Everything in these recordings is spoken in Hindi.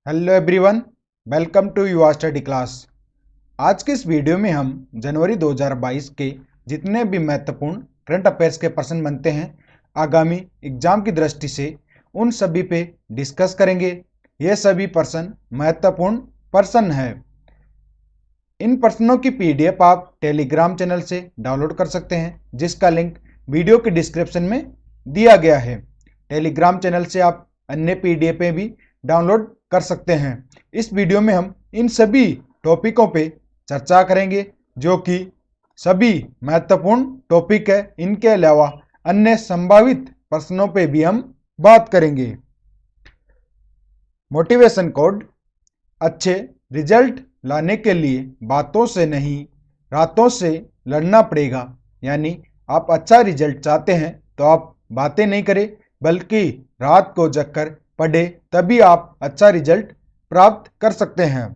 हेलो एवरीवन, वेलकम टू युवा स्टडी क्लास। आज के इस वीडियो में हम जनवरी 2022 के जितने भी महत्वपूर्ण करंट अफेयर्स के प्रश्न बनते हैं आगामी एग्जाम की दृष्टि से, उन सभी पे डिस्कस करेंगे। ये सभी प्रश्न महत्वपूर्ण प्रश्न है। इन प्रश्नों की पीडीएफ आप टेलीग्राम चैनल से डाउनलोड कर सकते हैं, जिसका लिंक वीडियो के डिस्क्रिप्शन में दिया गया है। टेलीग्राम चैनल से आप अन्य पीडीएफ भी डाउनलोड कर सकते हैं। इस वीडियो में हम इन सभी टॉपिकों पे चर्चा करेंगे, जो कि सभी महत्वपूर्ण टॉपिक है। इनके अलावा अन्य संभावित प्रश्नों पे भी हम बात करेंगे। मोटिवेशन कोड: अच्छे रिजल्ट लाने के लिए बातों से नहीं, रातों से लड़ना पड़ेगा। यानी आप अच्छा रिजल्ट चाहते हैं तो आप बातें नहीं करें, बल्कि रात को जगकर पढ़े, तभी आप अच्छा रिजल्ट प्राप्त कर सकते हैं।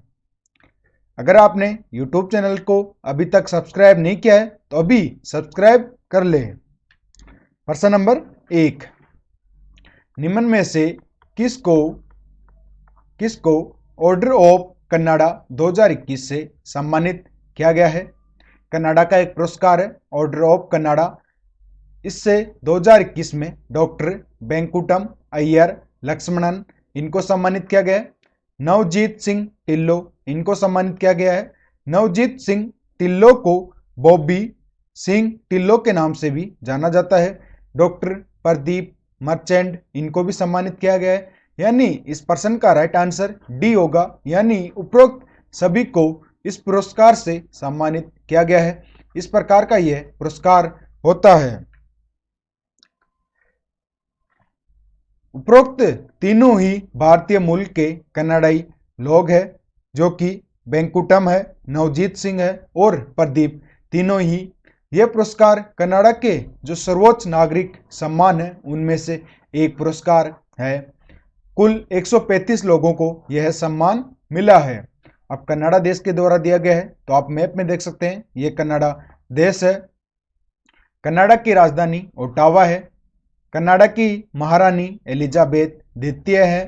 अगर आपने YouTube चैनल को अभी तक सब्सक्राइब नहीं किया है तो अभी सब्सक्राइब कर लें। प्रश्न नंबर 1, निम्न में से किसको ऑर्डर ऑफ कनाडा 2021 से सम्मानित किया गया है? कनाडा का एक पुरस्कार है ऑर्डर ऑफ कनाडा। इससे 2021 में डॉक्टर वेंकुटम अय्यर लक्ष्मणन इनको सम्मानित किया गया है। नवजीत सिंह टिल्लो इनको सम्मानित किया गया है। नवजीत सिंह टिल्लो को बॉबी सिंह टिल्लो के नाम से भी जाना जाता है। डॉक्टर प्रदीप मर्चेंट इनको भी सम्मानित किया गया है। यानी इस प्रश्न का राइट आंसर डी होगा, यानी उपरोक्त सभी को इस पुरस्कार से सम्मानित किया गया है। इस प्रकार का यह पुरस्कार होता है। उपरोक्त तीनों ही भारतीय मूल के कनाडाई लोग हैं, जो कि वेंकुटम है, नवजीत सिंह है और प्रदीप। तीनों ही यह पुरस्कार कनाडा के जो सर्वोच्च नागरिक सम्मान है उनमें से एक पुरस्कार है। कुल 135 लोगों को यह सम्मान मिला है। अब कनाडा देश के द्वारा दिया गया है, तो आप मैप में देख सकते हैं ये कनाडा देश है। कनाडा की राजधानी ओटावा है। कनाडा की महारानी एलिजाबेथ द्वितीय है।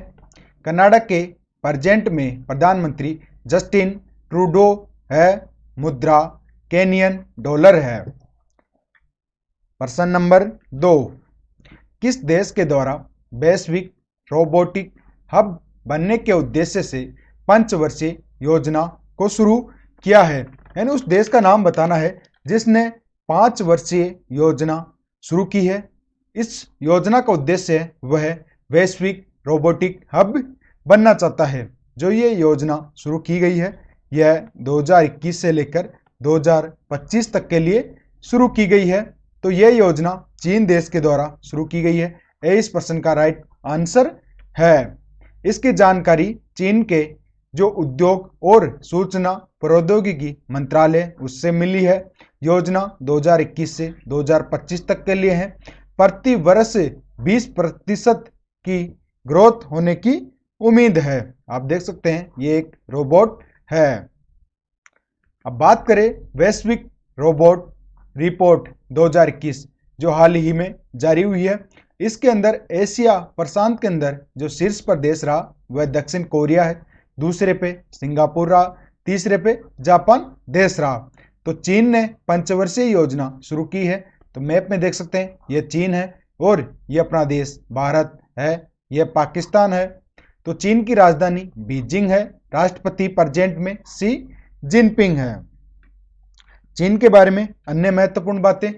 कनाडा के प्रेजेंट में प्रधानमंत्री जस्टिन ट्रूडो है। मुद्रा केनियन डॉलर है। प्रश्न नंबर 2, किस देश के द्वारा वैश्विक रोबोटिक हब बनने के उद्देश्य से 5 वर्षीय योजना को शुरू किया है? यानी उस देश का नाम बताना है जिसने 5 वर्षीय योजना शुरू की है। इस योजना का उद्देश्य है वह वैश्विक रोबोटिक हब बनना चाहता है। जो ये योजना शुरू की गई है यह 2021 से लेकर 2025 तक के लिए शुरू की गई है। तो यह योजना चीन देश के द्वारा शुरू की गई है। इस प्रश्न का राइट आंसर है। इसकी जानकारी चीन के जो उद्योग और सूचना प्रौद्योगिकी मंत्रालय उससे मिली है। योजना 2021 से 2025 तक के लिए है। प्रति वर्ष 20% की ग्रोथ होने की उम्मीद है। आप देख सकते हैं ये एक रोबोट है। अब बात करें वैश्विक रोबोट रिपोर्ट 2021 जो हाल ही में जारी हुई है। इसके अंदर एशिया प्रशांत के अंदर जो शीर्ष पर देश रहा वह दक्षिण कोरिया है। दूसरे पे सिंगापुर रहा। तीसरे पे जापान देश रहा। तो चीन ने पंचवर्षीय योजना शुरू की है। तो मैप में देख सकते हैं यह चीन है और यह अपना देश भारत है, यह पाकिस्तान है। तो चीन की राजधानी बीजिंग है। राष्ट्रपति प्रेजेंट में शी जिनपिंग है। चीन के बारे में अन्य महत्वपूर्ण बातें: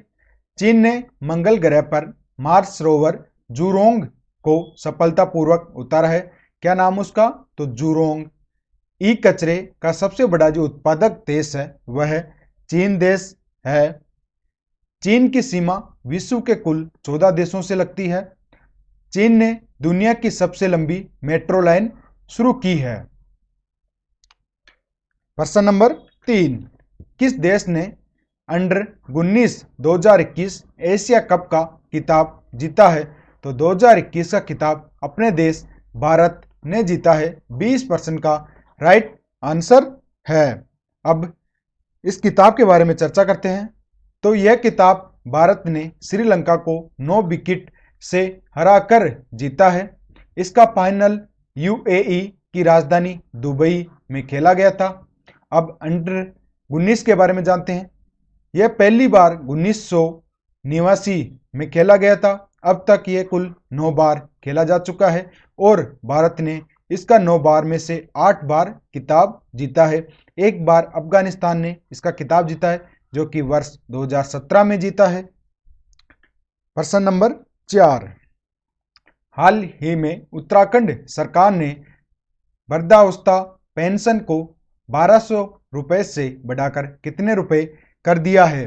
चीन ने मंगल ग्रह पर मार्स रोवर जूरोंग को सफलतापूर्वक उतारा है। क्या नाम उसका? तो जूरोंग। ई कचरे का सबसे बड़ा जो उत्पादक देश है वह चीन देश है। चीन की सीमा विश्व के कुल 14 देशों से लगती है। चीन ने दुनिया की सबसे लंबी मेट्रो लाइन शुरू की है। प्रश्न नंबर 3, किस देश ने अंडर 19 2021 एशिया कप का खिताब जीता है? तो 2021 का खिताब अपने देश भारत ने जीता है। 20% का राइट आंसर है। अब इस किताब के बारे में चर्चा करते हैं। तो यह किताब भारत ने श्रीलंका को 9 विकेट से हराकर जीता है। इसका फाइनल यूएई इसकी राजधानी दुबई में खेला गया था। अब अंडर 19 के बारे में जानते हैं। यह पहली बार 1989 में खेला गया था। अब तक ये कुल 9 बार खेला जा चुका है और भारत ने इसका 9 बार में से 8 बार खिताब जीता है। एक बार अफगानिस्तान ने इसका खिताब जीता है जो कि वर्ष 2017 में जीता है। प्रश्न नंबर 4, हाल ही में उत्तराखंड सरकार ने वृद्धावस्था पेंशन को 1200 रुपए से बढ़ाकर कितने रुपए कर दिया है?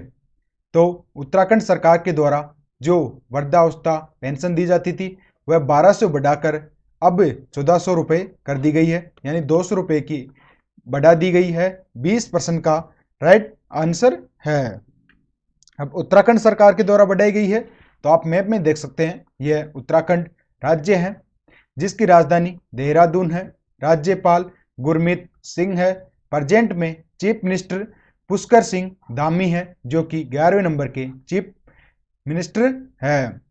तो उत्तराखंड सरकार के द्वारा जो वृद्धावस्था पेंशन दी जाती थी वह 1200 बढ़ाकर अब 1400 रुपये कर दी गई है, यानी 200 रुपये की बढ़ा दी गई है। 20% का राइट आंसर है। अब उत्तराखंड सरकार के द्वारा बढ़ाई गई है तो आप मैप में देख सकते हैं, यह उत्तराखंड राज्य है जिसकी राजधानी देहरादून है। राज्यपाल गुरमीत सिंह है। प्रेजेंट में चीफ मिनिस्टर पुष्कर सिंह धामी है जो कि 11वें नंबर के चीफ मिनिस्टर है।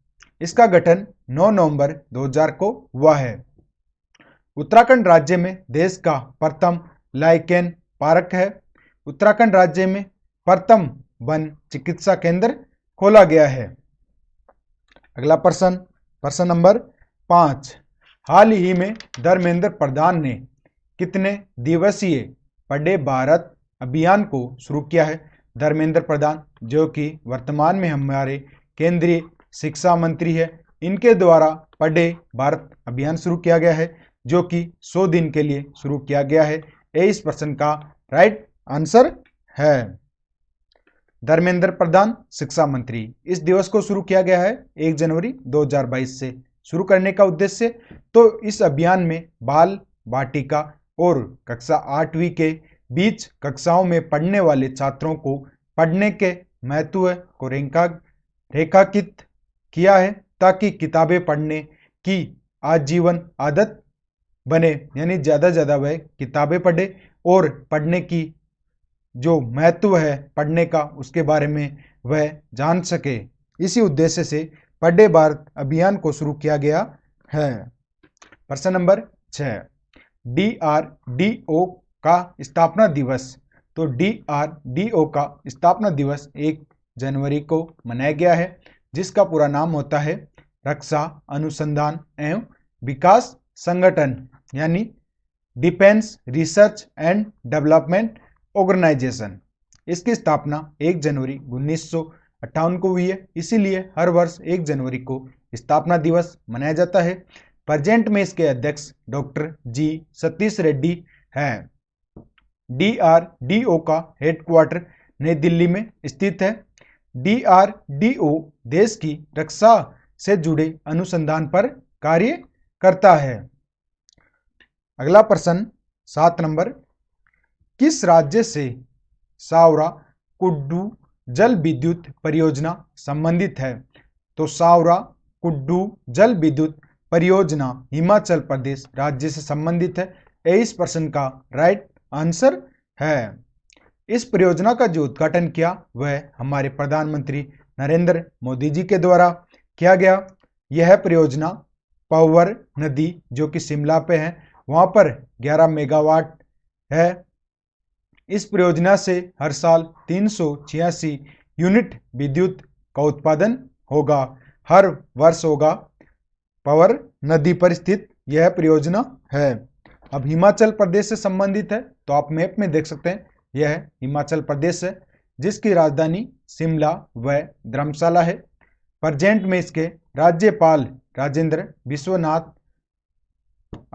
इसका गठन 9 नवंबर 2000 को हुआ है। उत्तराखंड राज्य में देश का प्रथम लाइकेन पार्क है। उत्तराखंड राज्य में प्रथम वन चिकित्सा केंद्र खोला गया है। अगला प्रश्न नंबर 5, हाल ही में धर्मेंद्र प्रधान ने कितने दिवसीय पढ़े भारत अभियान को शुरू किया है? धर्मेंद्र प्रधान जो कि वर्तमान में हमारे केंद्रीय शिक्षा मंत्री है, इनके द्वारा पढ़े भारत अभियान शुरू किया गया है जो कि 100 दिन के लिए शुरू किया गया है। इस प्रश्न का राइट आंसर है। धर्मेंद्र प्रधान शिक्षा मंत्री, इस दिवस को शुरू किया गया है 1 जनवरी 2022 से। शुरू करने का उद्देश्य तो इस अभियान में बाल बाटिका और कक्षा 8वीं के बीच कक्षाओं में पढ़ने वाले छात्रों को पढ़ने के महत्व को रेखांकित किया है ताकि किताबें पढ़ने की आजीवन आदत बने, यानी ज़्यादा से ज़्यादा वह किताबें पढ़े और पढ़ने की जो महत्व है पढ़ने का उसके बारे में वह जान सके। इसी उद्देश्य से पढ़े भारत अभियान को शुरू किया गया है। प्रश्न नंबर 6, DRDO का स्थापना दिवस। तो DRDO का स्थापना दिवस 1 जनवरी को मनाया गया है जिसका पूरा नाम होता है रक्षा अनुसंधान एवं विकास संगठन, यानी defence research and development organisation. इसकी स्थापना 1 जनवरी 1958 को हुई है, इसीलिए हर वर्ष 1 जनवरी को स्थापना दिवस मनाया जाता है। प्रेजेंट में इसके अध्यक्ष डॉक्टर जी सतीश रेड्डी हैं। DRDO का हेडक्वार्टर नई दिल्ली में स्थित है। DRDO देश की रक्षा से जुड़े अनुसंधान पर कार्य करता है। अगला प्रश्न 7 नंबर, किस राज्य से सावरा कुड्डू जल विद्युत परियोजना संबंधित है? तो सावरा कुड्डू जल विद्युत परियोजना हिमाचल प्रदेश राज्य से संबंधित है। इस प्रश्न का राइट आंसर है। इस परियोजना का जो उद्घाटन किया वह हमारे प्रधानमंत्री नरेंद्र मोदी जी के द्वारा किया गया। यह परियोजना पवर नदी जो कि शिमला पे है वहाँ पर 11 मेगावाट है। इस परियोजना से हर साल 386 यूनिट विद्युत का उत्पादन होगा, हर वर्ष होगा। पवर नदी पर स्थित यह परियोजना है। अब हिमाचल प्रदेश से संबंधित है तो आप मैप में देख सकते हैं, यह हिमाचल प्रदेश है जिसकी राजधानी शिमला व धर्मशाला है। प्रेजेंट में इसके राज्यपाल राजेंद्र विश्वनाथ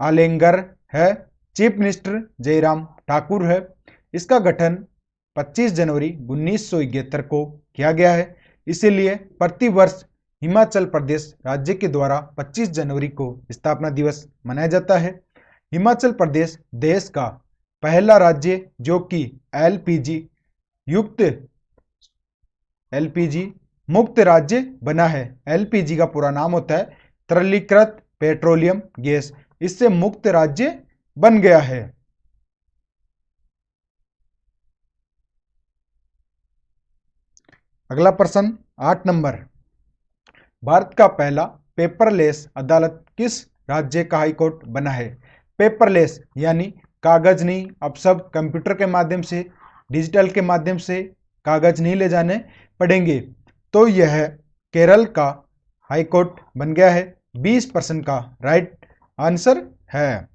आलेंगर है। चीफ मिनिस्टर जयराम ठाकुर है। इसका गठन 25 जनवरी 1971 को किया गया है, इसीलिए प्रतिवर्ष हिमाचल प्रदेश राज्य के द्वारा 25 जनवरी को स्थापना दिवस मनाया जाता है। हिमाचल प्रदेश देश का पहला राज्य जो कि एलपीजी मुक्त राज्य बना है। एलपीजी का पूरा नाम होता है तरलीकृत पेट्रोलियम गैस। इससे मुक्त राज्य बन गया है। अगला प्रश्न 8 नंबर, भारत का पहला पेपरलेस अदालत किस राज्य का हाईकोर्ट बना है? पेपरलेस यानी कागज नहीं, अब सब कंप्यूटर के माध्यम से, डिजिटल के माध्यम से कागज नहीं ले जाने पड़ेंगे। तो यह केरल का हाई कोर्ट बन गया है। 20% का राइट आंसर है।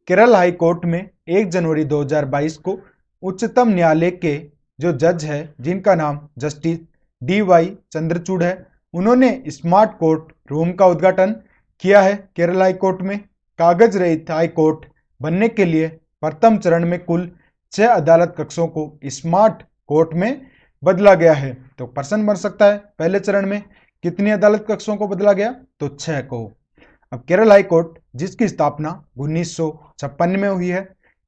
केरल हाई कोर्ट में 1 जनवरी 2022 को उच्चतम न्यायालय के जो जज है, जिनका नाम जस्टिस DY चंद्रचूड़ है, उन्होंने स्मार्ट कोर्ट रूम का उद्घाटन किया है। केरल हाई कोर्ट में कागज रहित हाई कोर्ट बनने के लिए प्रथम चरण में कुल 6 अदालत कक्षों को स्मार्ट कोर्ट में बदला गया है। तो प्रश्न बन सकता है पहले चरण में कितनी अदालत कक्षों को बदला गया, तो 6 को। अब केरल हाई कोर्ट जिसकी स्थापना 1956 में हुई है।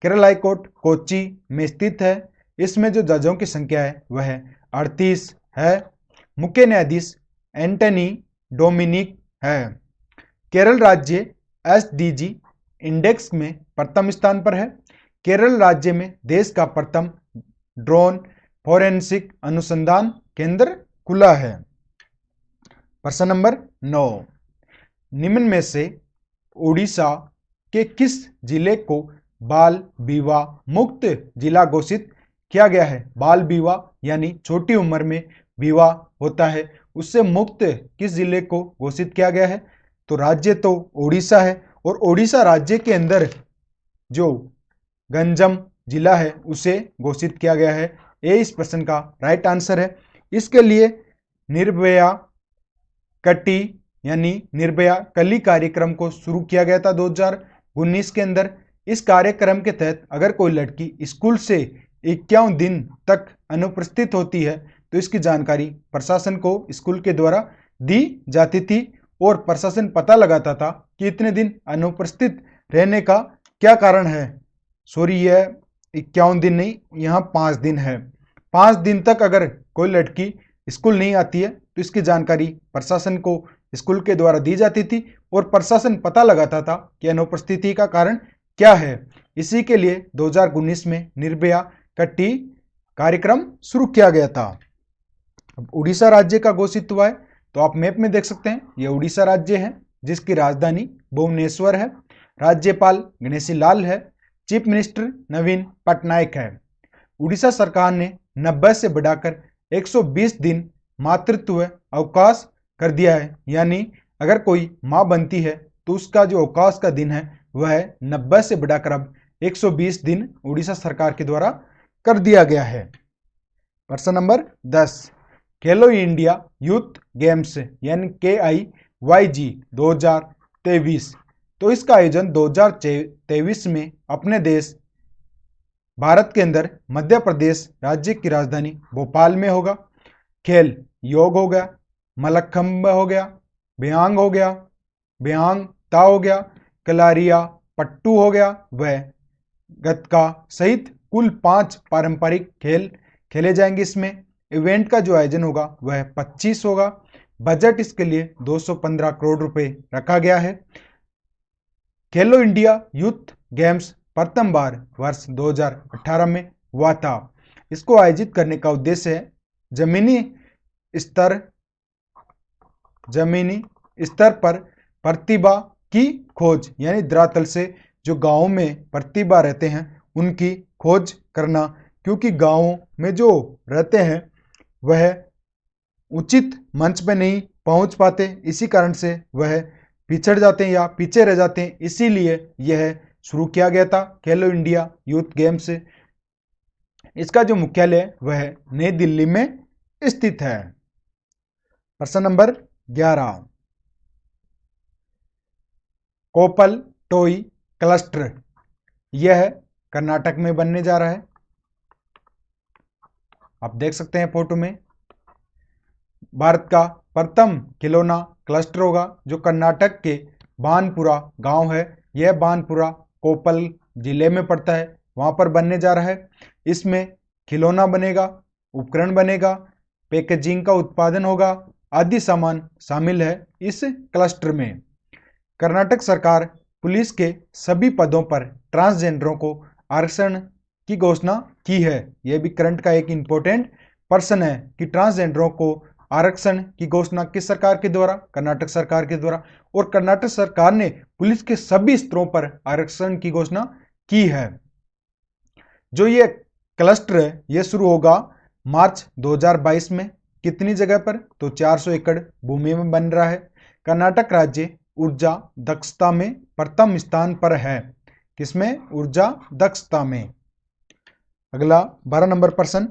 केरल हाई कोर्ट कोच्चि में स्थित है। इसमें जो जजों की संख्या है वह 38 है। मुख्य न्यायाधीश एंटनी डोमिनिक है। केरल राज्य SDG इंडेक्स में प्रथम स्थान पर है। केरल राज्य में देश का प्रथम ड्रोन फोरेंसिक अनुसंधान केंद्र खुला है। प्रश्न नंबर 9, निम्न में से उड़ीसा के किस जिले को बाल विवाह मुक्त जिला घोषित किया गया है? बाल विवाह यानी छोटी उम्र में विवाह होता है, उससे मुक्त किस जिले को घोषित किया गया है? तो राज्य तो उड़ीसा है, और उड़ीसा राज्य के अंदर जो गंजम जिला है उसे घोषित किया गया है। ये इस प्रश्न का राइट आंसर है। इसके लिए निर्भया कटी यानी निर्भया कली कार्यक्रम को शुरू किया गया था 2019 के अंदर। इस कार्यक्रम के तहत अगर कोई लड़की स्कूल से 51 दिन तक अनुपस्थित होती है तो इसकी जानकारी प्रशासन को स्कूल के द्वारा दी जाती थी, और प्रशासन पता लगाता था कि इतने दिन अनुपस्थित रहने का क्या कारण है। सॉरी, यह 51 दिन नहीं, यहाँ 5 दिन है। 5 दिन तक अगर कोई लड़की स्कूल नहीं आती है तो इसकी जानकारी प्रशासन को स्कूल के द्वारा दी जाती थी, और प्रशासन पता लगाता था कि अनुपस्थिति का कारण क्या है। इसी के लिए 2019 में निर्भया कट्टी कार्यक्रम शुरू किया गया था। अब उड़ीसा राज्य का घोषित हुआ है, तो आप मैप में देख सकते हैं यह उड़ीसा राज्य है जिसकी राजधानी भुवनेश्वर है। राज्यपाल गणेशी लाल है। चीफ मिनिस्टर नवीन पटनायक है। उड़ीसा सरकार ने 90 से बढ़ाकर 120 दिन मातृत्व अवकाश कर दिया है, यानी अगर कोई मां बनती है तो उसका जो अवकाश का दिन है वह 90 से बढ़ाकर अब 120 दिन उड़ीसा सरकार के द्वारा कर दिया गया है। प्रश्न नंबर 10, खेलो इंडिया यूथ गेम्स यानी KIYG 2023, तो इसका आयोजन 2023 में अपने देश भारत के अंदर मध्य प्रदेश राज्य की राजधानी भोपाल में होगा। खेल योग हो गया, मलखंब हो गया, ब्यांग हो गया, ब्यांगता हो गया, कलारिया पट्टू हो गया, वह गतका सहित कुल 5 पारंपरिक खेल खेले जाएंगे। इसमें इवेंट का जो आयोजन होगा वह 25 होगा। बजट इसके लिए 215 करोड़ रुपए रखा गया है। खेलो इंडिया यूथ गेम्स प्रथम बार वर्ष 2018 में हुआ था। इसको आयोजित करने का उद्देश्य है जमीनी स्तर पर प्रतिभा की खोज, यानी धरातल से जो गांवों में प्रतिभा रहते हैं उनकी खोज करना, क्योंकि गांवों में जो रहते हैं वह उचित मंच पे नहीं पहुंच पाते, इसी कारण से वह पिछड़ जाते हैं या पीछे रह जाते हैं। इसीलिए यह शुरू किया गया था खेलो इंडिया यूथ गेम्स। इसका जो मुख्यालय वह नई दिल्ली में स्थित है। प्रश्न नंबर 11, कोपल टोई क्लस्टर यह कर्नाटक में बनने जा रहा है। आप देख सकते हैं फोटो में, भारत का प्रथम खिलौना क्लस्टर होगा जो कर्नाटक के बानपुरा गांव है, यह बानपुरा कोपल जिले में पड़ता है, वहां पर बनने जा रहा है। इसमें खिलौना बनेगा, उपकरण बनेगा, पैकेजिंग का उत्पादन होगा, आदि सामान शामिल है इस क्लस्टर में। कर्नाटक सरकार पुलिस के सभी पदों पर ट्रांसजेंडरों को आरक्षण की घोषणा की है। यह भी करंट का एक इंपॉर्टेंट पर्सन है कि ट्रांसजेंडरों को आरक्षण की घोषणा किस सरकार के द्वारा? कर्नाटक सरकार के द्वारा। और कर्नाटक सरकार ने पुलिस के सभी स्तरों पर आरक्षण की घोषणा की है। जो ये क्लस्टर है ये शुरू होगा मार्च 2022 में। कितनी जगह पर? तो 400 एकड़ भूमि में बन रहा है। कर्नाटक राज्य ऊर्जा दक्षता में प्रथम स्थान पर है। किसमें? ऊर्जा दक्षता में। अगला 12 नंबर प्रश्न,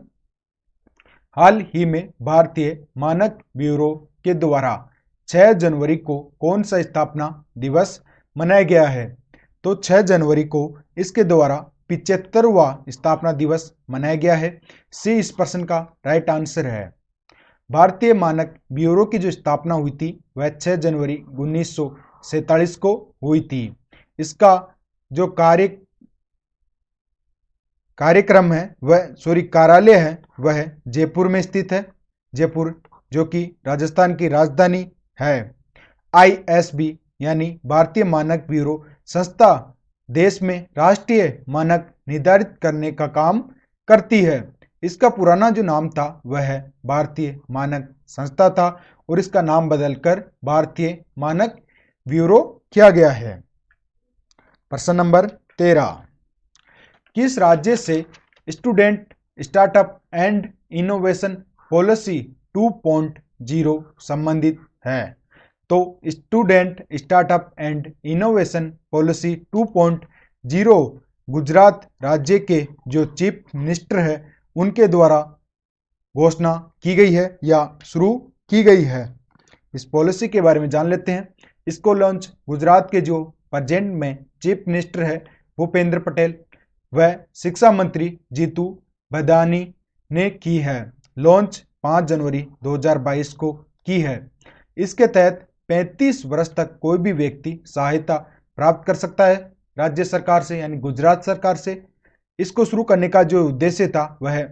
हाल ही में भारतीय मानक ब्यूरो के द्वारा 6 जनवरी को कौन सा स्थापना दिवस मनाया गया है? तो 6 जनवरी को इसके द्वारा 75वां स्थापना दिवस मनाया गया है। सी इस प्रश्न का राइट आंसर है। भारतीय मानक ब्यूरो की जो स्थापना हुई थी वह 6 जनवरी 1947 को हुई थी। इसका जो कार्यालय है वह जयपुर में स्थित है। जयपुर जो कि राजस्थान की राजधानी है। ISB यानी भारतीय मानक ब्यूरो संस्था देश में राष्ट्रीय मानक निर्धारित करने का काम करती है। इसका पुराना जो नाम था वह भारतीय मानक संस्था था और इसका नाम बदलकर भारतीय मानक ब्यूरो किया गया है। प्रश्न नंबर 13, किस राज्य से student startup and innovation policy 2.0 संबंधित है? तो student startup and innovation policy 2.0 Gujarat राज्य के जो चीफ मिनिस्टर है उनके द्वारा घोषणा की गई है या शुरू की गई है। इस पॉलिसी के बारे में जान लेते हैं। इसको लॉन्च गुजरात के जो प्रेजेंट में चीफ मिनिस्टर है भूपेंद्र पटेल व शिक्षा मंत्री जीतू बदानी ने की है। लॉन्च 5 जनवरी 2022 को की है। इसके तहत 35 वर्ष तक कोई भी व्यक्ति सहायता प्राप्त कर सकता है राज्य सरकार से यानी गुजरात सरकार से। इसको शुरू करने का जो उद्देश्य था वह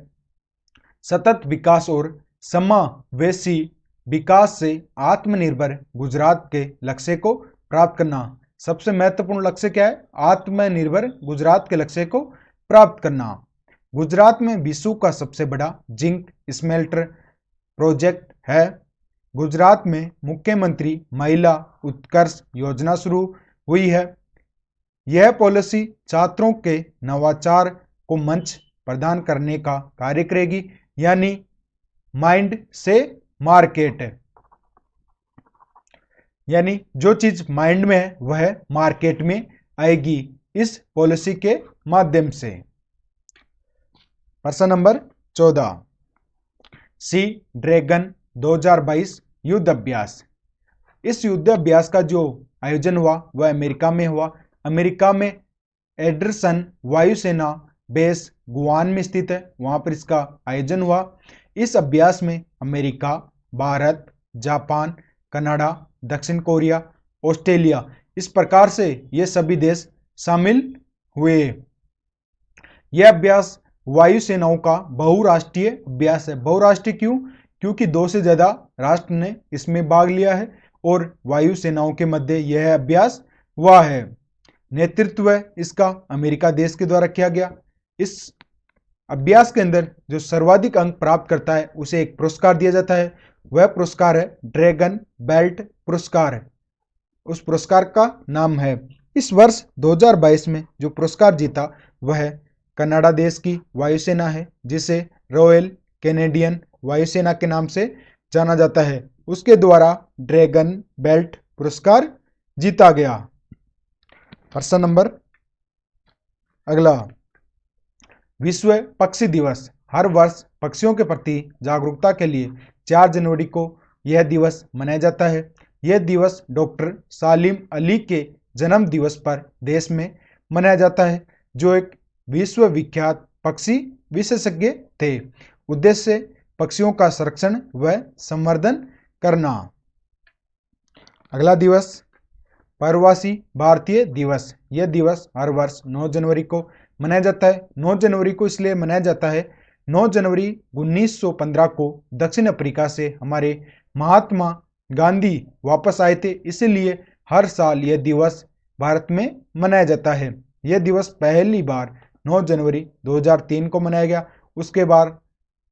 सतत विकास और समावेशी विकास से आत्मनिर्भर गुजरात के लक्ष्य को प्राप्त करना। सबसे महत्वपूर्ण लक्ष्य क्या है? आत्मनिर्भर गुजरात के लक्ष्य को प्राप्त करना। गुजरात में विश्व का सबसे बड़ा जिंक स्मेल्टर प्रोजेक्ट है। गुजरात में मुख्यमंत्री महिला उत्कर्ष योजना शुरू हुई है। यह पॉलिसी छात्रों के नवाचार को मंच प्रदान करने का कार्य करेगी यानी माइंड से मार्केट, यानी जो चीज माइंड में है वह मार्केट में आएगी इस पॉलिसी के माध्यम से। प्रश्न नंबर 14, सी ड्रैगन 2022 युद्ध अभ्यास। इस युद्ध अभ्यास का जो आयोजन हुआ वह अमेरिका में हुआ। अमेरिका में एंडरसन वायुसेना बेस गुआन में स्थित है, वहां पर इसका आयोजन हुआ। इस अभ्यास में अमेरिका, भारत, जापान, कनाडा, दक्षिण कोरिया, ऑस्ट्रेलिया इस प्रकार से ये सभी देश शामिल हुए। यह अभ्यास वायुसेनाओं का बहुराष्ट्रीय अभ्यास है। बहुराष्ट्रीय क्यों? क्योंकि 2 से ज्यादा राष्ट्र ने इसमें भाग लिया है और वायुसेनाओं के मध्य यह अभ्यास हुआ है। नेतृत्व इसका अमेरिका देश के द्वारा किया गया। इस अभ्यास के अंदर जो सर्वाधिक अंक प्राप्त करता है उसे एक पुरस्कार दिया जाता है। वह पुरस्कार है ड्रैगन बेल्ट पुरस्कार। उस पुरस्कार का नाम है। इस वर्ष 2022 में जो पुरस्कार जीता वह कनाडा देश की वायुसेना है जिसे रॉयल कैनेडियन वायुसेना के नाम से जाना जाता है। उसके द्वारा ड्रैगन बेल्ट पुरस्कार जीता गया। प्रश्न नंबर अगला, विश्व पक्षी दिवस। हर वर्ष पक्षियों के प्रति जागरूकता के लिए 4 जनवरी को यह दिवस मनाया जाता है। यह दिवस डॉक्टर सालिम अली के जन्म दिवस पर देश में मनाया जाता है जो एक विश्व विख्यात पक्षी विशेषज्ञ थे। उद्देश्य पक्षियों का संरक्षण व संवर्धन करना। अगला दिवस प्रवासी भारतीय दिवस। यह दिवस हर वर्ष 9 जनवरी को मनाया जाता है। 9 जनवरी को इसलिए मनाया जाता है, 9 जनवरी 1915 को दक्षिण अफ्रीका से हमारे महात्मा गांधी वापस आए थे, इसलिए हर साल यह दिवस भारत में मनाया जाता है। यह दिवस पहली बार 9 जनवरी 2003 को मनाया गया। उसके बाद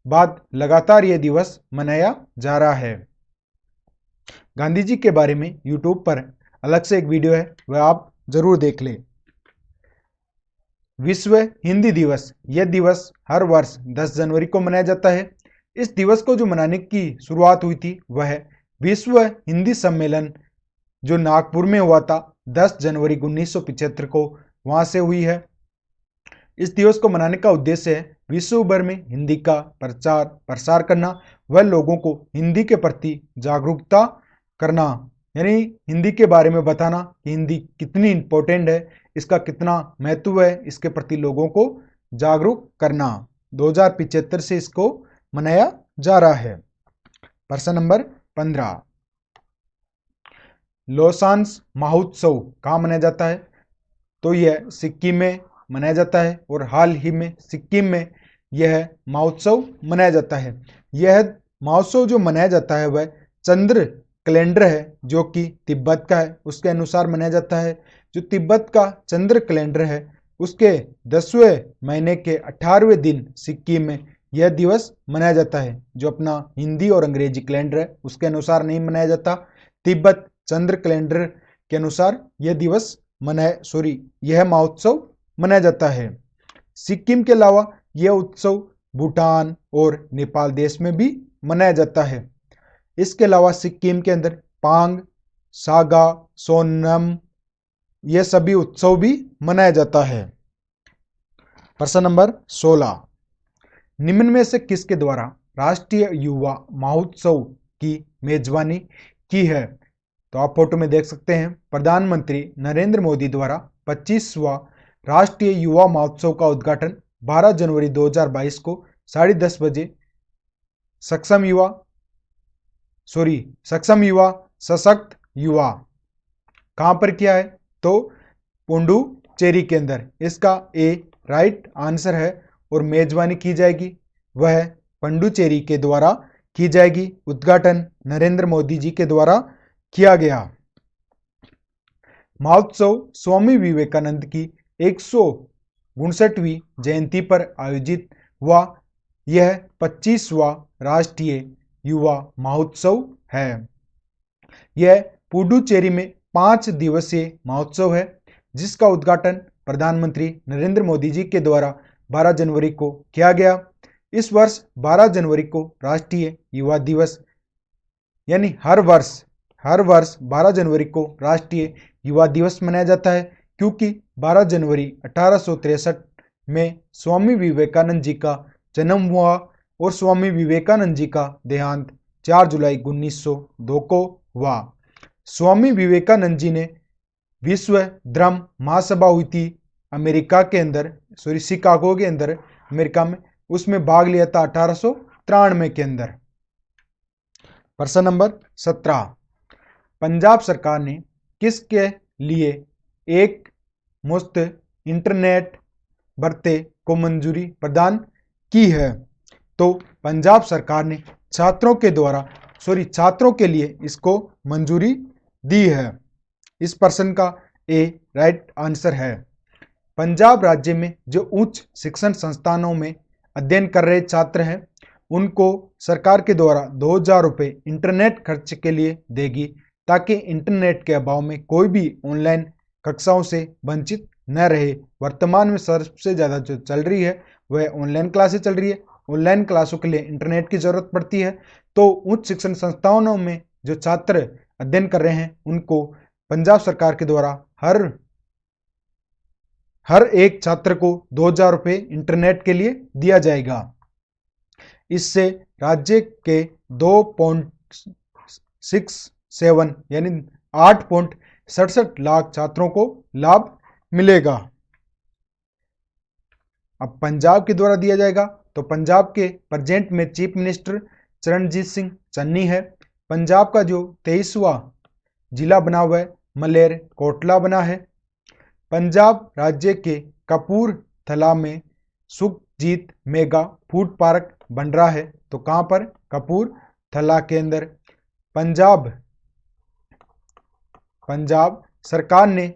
बाद लगातार यह दिवस मनाया जा रहा है। गांधी जी के बारे में यूट्यूब पर अलग से एक वीडियो है, वह आप जरूर देख लें। विश्व हिंदी दिवस, यह दिवस हर वर्ष 10 जनवरी को मनाया जाता है। इस दिवस को जो मनाने की शुरुआत हुई थी वह विश्व हिंदी सम्मेलन जो नागपुर में हुआ था 10 जनवरी 1975 को, वहां से हुई है। इस दिवस को मनाने का उद्देश्य है विश्व भर में हिंदी का प्रचार प्रसार करना व लोगों को हिंदी के प्रति जागरूकता करना, यानी हिंदी के बारे में बताना कि हिंदी कितनी इंपॉर्टेंट है, इसका कितना महत्व है, इसके प्रति लोगों को जागरूक करना। 2075 से इसको मनाया जा रहा है। प्रश्न नंबर 15, लोसांस महोत्सव कहाँ मनाया जाता है? तो यह सिक्किम में मनाया जाता है और हाल ही में सिक्किम में यह महोत्सव मनाया जाता है। यह महोत्सव जो मनाया जाता है वह चंद्र कैलेंडर है जो कि तिब्बत का है, उसके अनुसार मनाया जाता है। जो तिब्बत का चंद्र कैलेंडर है उसके 10वें महीने के 18वें दिन सिक्किम में यह दिवस मनाया जाता है। जो अपना हिंदी और अंग्रेजी कैलेंडर है उसके अनुसार नहीं मनाया जाता, तिब्बत चंद्र कैलेंडर के अनुसार यह दिवस यह महोत्सव मनाया जाता है। सिक्किम के अलावा यह उत्सव भूटान और नेपाल देश में भी मनाया जाता है। इसके अलावा सिक्किम के अंदर पांग, सागा, सोनम यह सभी उत्सव भी मनाया जाता है। प्रश्न नंबर 16, निम्न में से किसके द्वारा राष्ट्रीय युवा महोत्सव की मेजबानी की है? तो आप फोटो में देख सकते हैं, प्रधानमंत्री नरेंद्र मोदी द्वारा 25वां राष्ट्रीय युवा महोत्सव का उद्घाटन 12 जनवरी 2022 को 10:30 बजे सक्षम युवा सशक्त युवा कहां पर किया है? तो पुडुचेरी के अंदर। इसका ए राइट आंसर है और मेजबानी की जाएगी वह पुडुचेरी के द्वारा की जाएगी। उद्घाटन नरेंद्र मोदी जी के द्वारा किया गया। महोत्सव स्वामी विवेकानंद की 159वीं जयंती पर आयोजित हुआ। यह 25वां राष्ट्रीय युवा महोत्सव है। यह पुडुचेरी में 5 दिवसीय महोत्सव है जिसका उद्घाटन प्रधानमंत्री नरेंद्र मोदी जी के द्वारा 12 जनवरी को किया गया। इस वर्ष 12 जनवरी को राष्ट्रीय युवा दिवस, यानी हर वर्ष 12 जनवरी को राष्ट्रीय युवा दिवस मनाया जाता है, क्योंकि 12 जनवरी 1863 में स्वामी विवेकानंद जी का जन्म हुआ और स्वामी विवेकानंद जी का देहांत 4 जुलाई 1902 को हुआ। स्वामी विवेकानंद जी ने विश्व धर्म महासभा हुई थी अमेरिका के अंदर, शिकागो के अंदर अमेरिका में, उसमें भाग लिया था 1893 के अंदर। प्रश्न नंबर 17, पंजाब सरकार ने किसके लिए एक मुफ्त इंटरनेट भत्ते को मंजूरी प्रदान की है? तो पंजाब सरकार ने छात्रों के लिए इसको मंजूरी दी है। इस प्रश्न का ए राइट आंसर है। पंजाब राज्य में जो उच्च शिक्षण संस्थानों में अध्ययन कर रहे छात्र हैं उनको सरकार के द्वारा 2000 रुपये इंटरनेट खर्च के लिए देगी, ताकि इंटरनेट के अभाव में कोई भी ऑनलाइन कक्षाओं से वंचित न रहे। वर्तमान में सबसे ज़्यादा जो चल रही है वह ऑनलाइन क्लासेस चल रही है। ऑनलाइन क्लासों के लिए इंटरनेट की जरूरत पड़ती है, तो उच्च शिक्षण संस्थानों में जो छात्र अध्ययन कर रहे हैं उनको पंजाब सरकार के द्वारा हर एक छात्र को 2000 रुपये इंटरनेट के लिए दिया जाएगा। इससे राज्य के 2.67 यानी 8.67 लाख छात्रों को लाभ मिलेगा। अब पंजाब के द्वारा दिया जाएगा, तो पंजाब के प्रेजेंट में चीफ मिनिस्टर चरणजीत सिंह चन्नी है। पंजाब का जो 23वां जिला बना हुआ है मलेर कोटला बना है। पंजाब राज्य के कपूरथला में सुखजीत मेगा फूड पार्क बन रहा है। तो कहां पर? कपूरथला के अंदर। पंजाब सरकार ने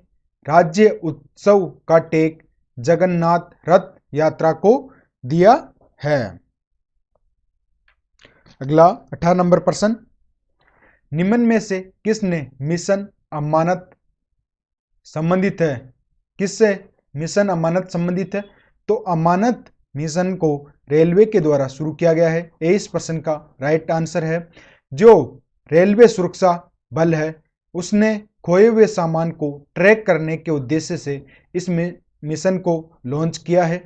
राज्य उत्सव का टैग जगन्नाथ रथ यात्रा को दिया है। अगला 18 नंबर प्रश्न, निम्न में से किसने मिशन अमानत संबंधित है? किससे मिशन अमानत संबंधित है? तो अमानत मिशन को रेलवे के द्वारा शुरू किया गया है। ये इस प्रश्न का राइट आंसर है। जो रेलवे सुरक्षा बल है उसने खोए हुए सामान को ट्रैक करने के उद्देश्य से इस मिशन को लॉन्च किया है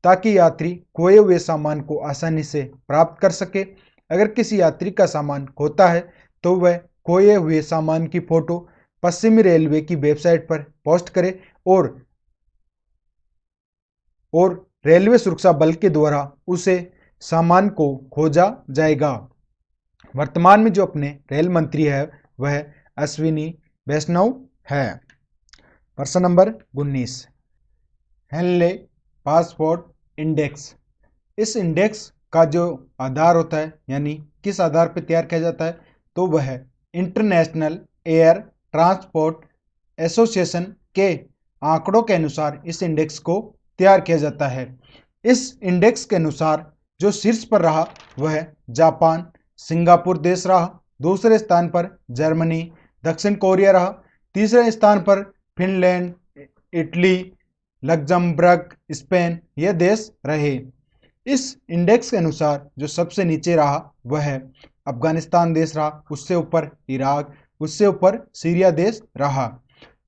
ताकि यात्री खोए हुए सामान को आसानी से प्राप्त कर सके। अगर किसी यात्री का सामान खोता है तो वह खोए हुए सामान की फोटो पश्चिमी रेलवे की वेबसाइट पर पोस्ट करे और रेलवे सुरक्षा बल के द्वारा उसे सामान को खोजा जाएगा। वर्तमान में जो अपने रेल मंत्री है वह अश्विनी वैष्णव है। प्रश्न नंबर 19, हेनले पासपोर्ट इंडेक्स। इस इंडेक्स का जो आधार होता है यानी किस आधार पर तैयार किया जाता है तो वह इंटरनेशनल एयर ट्रांसपोर्ट एसोसिएशन के आंकड़ों के अनुसार इस इंडेक्स को तैयार किया जाता है। इस इंडेक्स के अनुसार जो शीर्ष पर रहा वह जापान सिंगापुर देश रहा, दूसरे स्थान पर जर्मनी दक्षिण कोरिया रहा, तीसरे स्थान पर फिनलैंड इटली लग्जमबर्ग स्पेन ये देश रहे। इस इंडेक्स के अनुसार जो सबसे नीचे रहा वह अफगानिस्तान देश रहा, उससे ऊपर इराक, उससे ऊपर सीरिया देश रहा।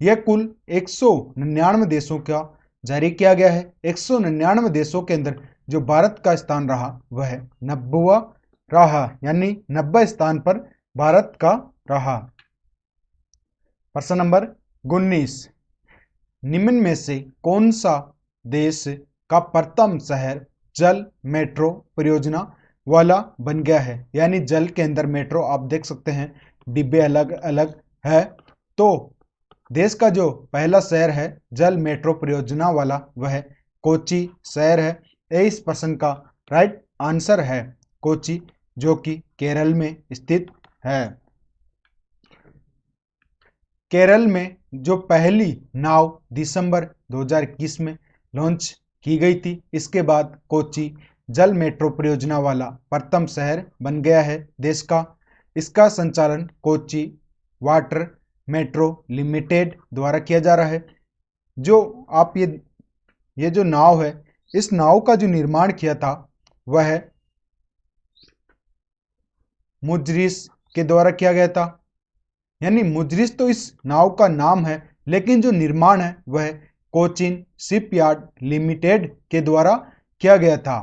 यह कुल 199 देशों का जारी किया गया है। 199 देशों के अंदर जो भारत का स्थान रहा वह 90वां रहा, यानी 90 स्थान पर भारत का रहा। प्रश्न नंबर 19, निम्न में से कौन सा देश का प्रथम शहर जल मेट्रो परियोजना वाला बन गया है? यानी जल के अंदर मेट्रो आप देख सकते हैं डिब्बे अलग अलग है। तो देश का जो पहला शहर है जल मेट्रो परियोजना वाला वह कोच्चि शहर है। ये इस प्रश्न का राइट आंसर है, कोच्चि, जो कि केरल में स्थित है। केरल में जो पहली नाव दिसंबर 2021 में लॉन्च की गई थी, इसके बाद कोच्चि जल मेट्रो परियोजना वाला प्रथम शहर बन गया है देश का। इसका संचालन कोच्चि वाटर मेट्रो लिमिटेड द्वारा किया जा रहा है। जो आप ये जो नाव है, इस नाव का जो निर्माण किया था वह मुजरिस के द्वारा किया गया था। यानी मुजरिस तो इस नाव का नाम है, लेकिन जो निर्माण है वह कोचिन शिपयार्ड लिमिटेड के द्वारा किया गया था।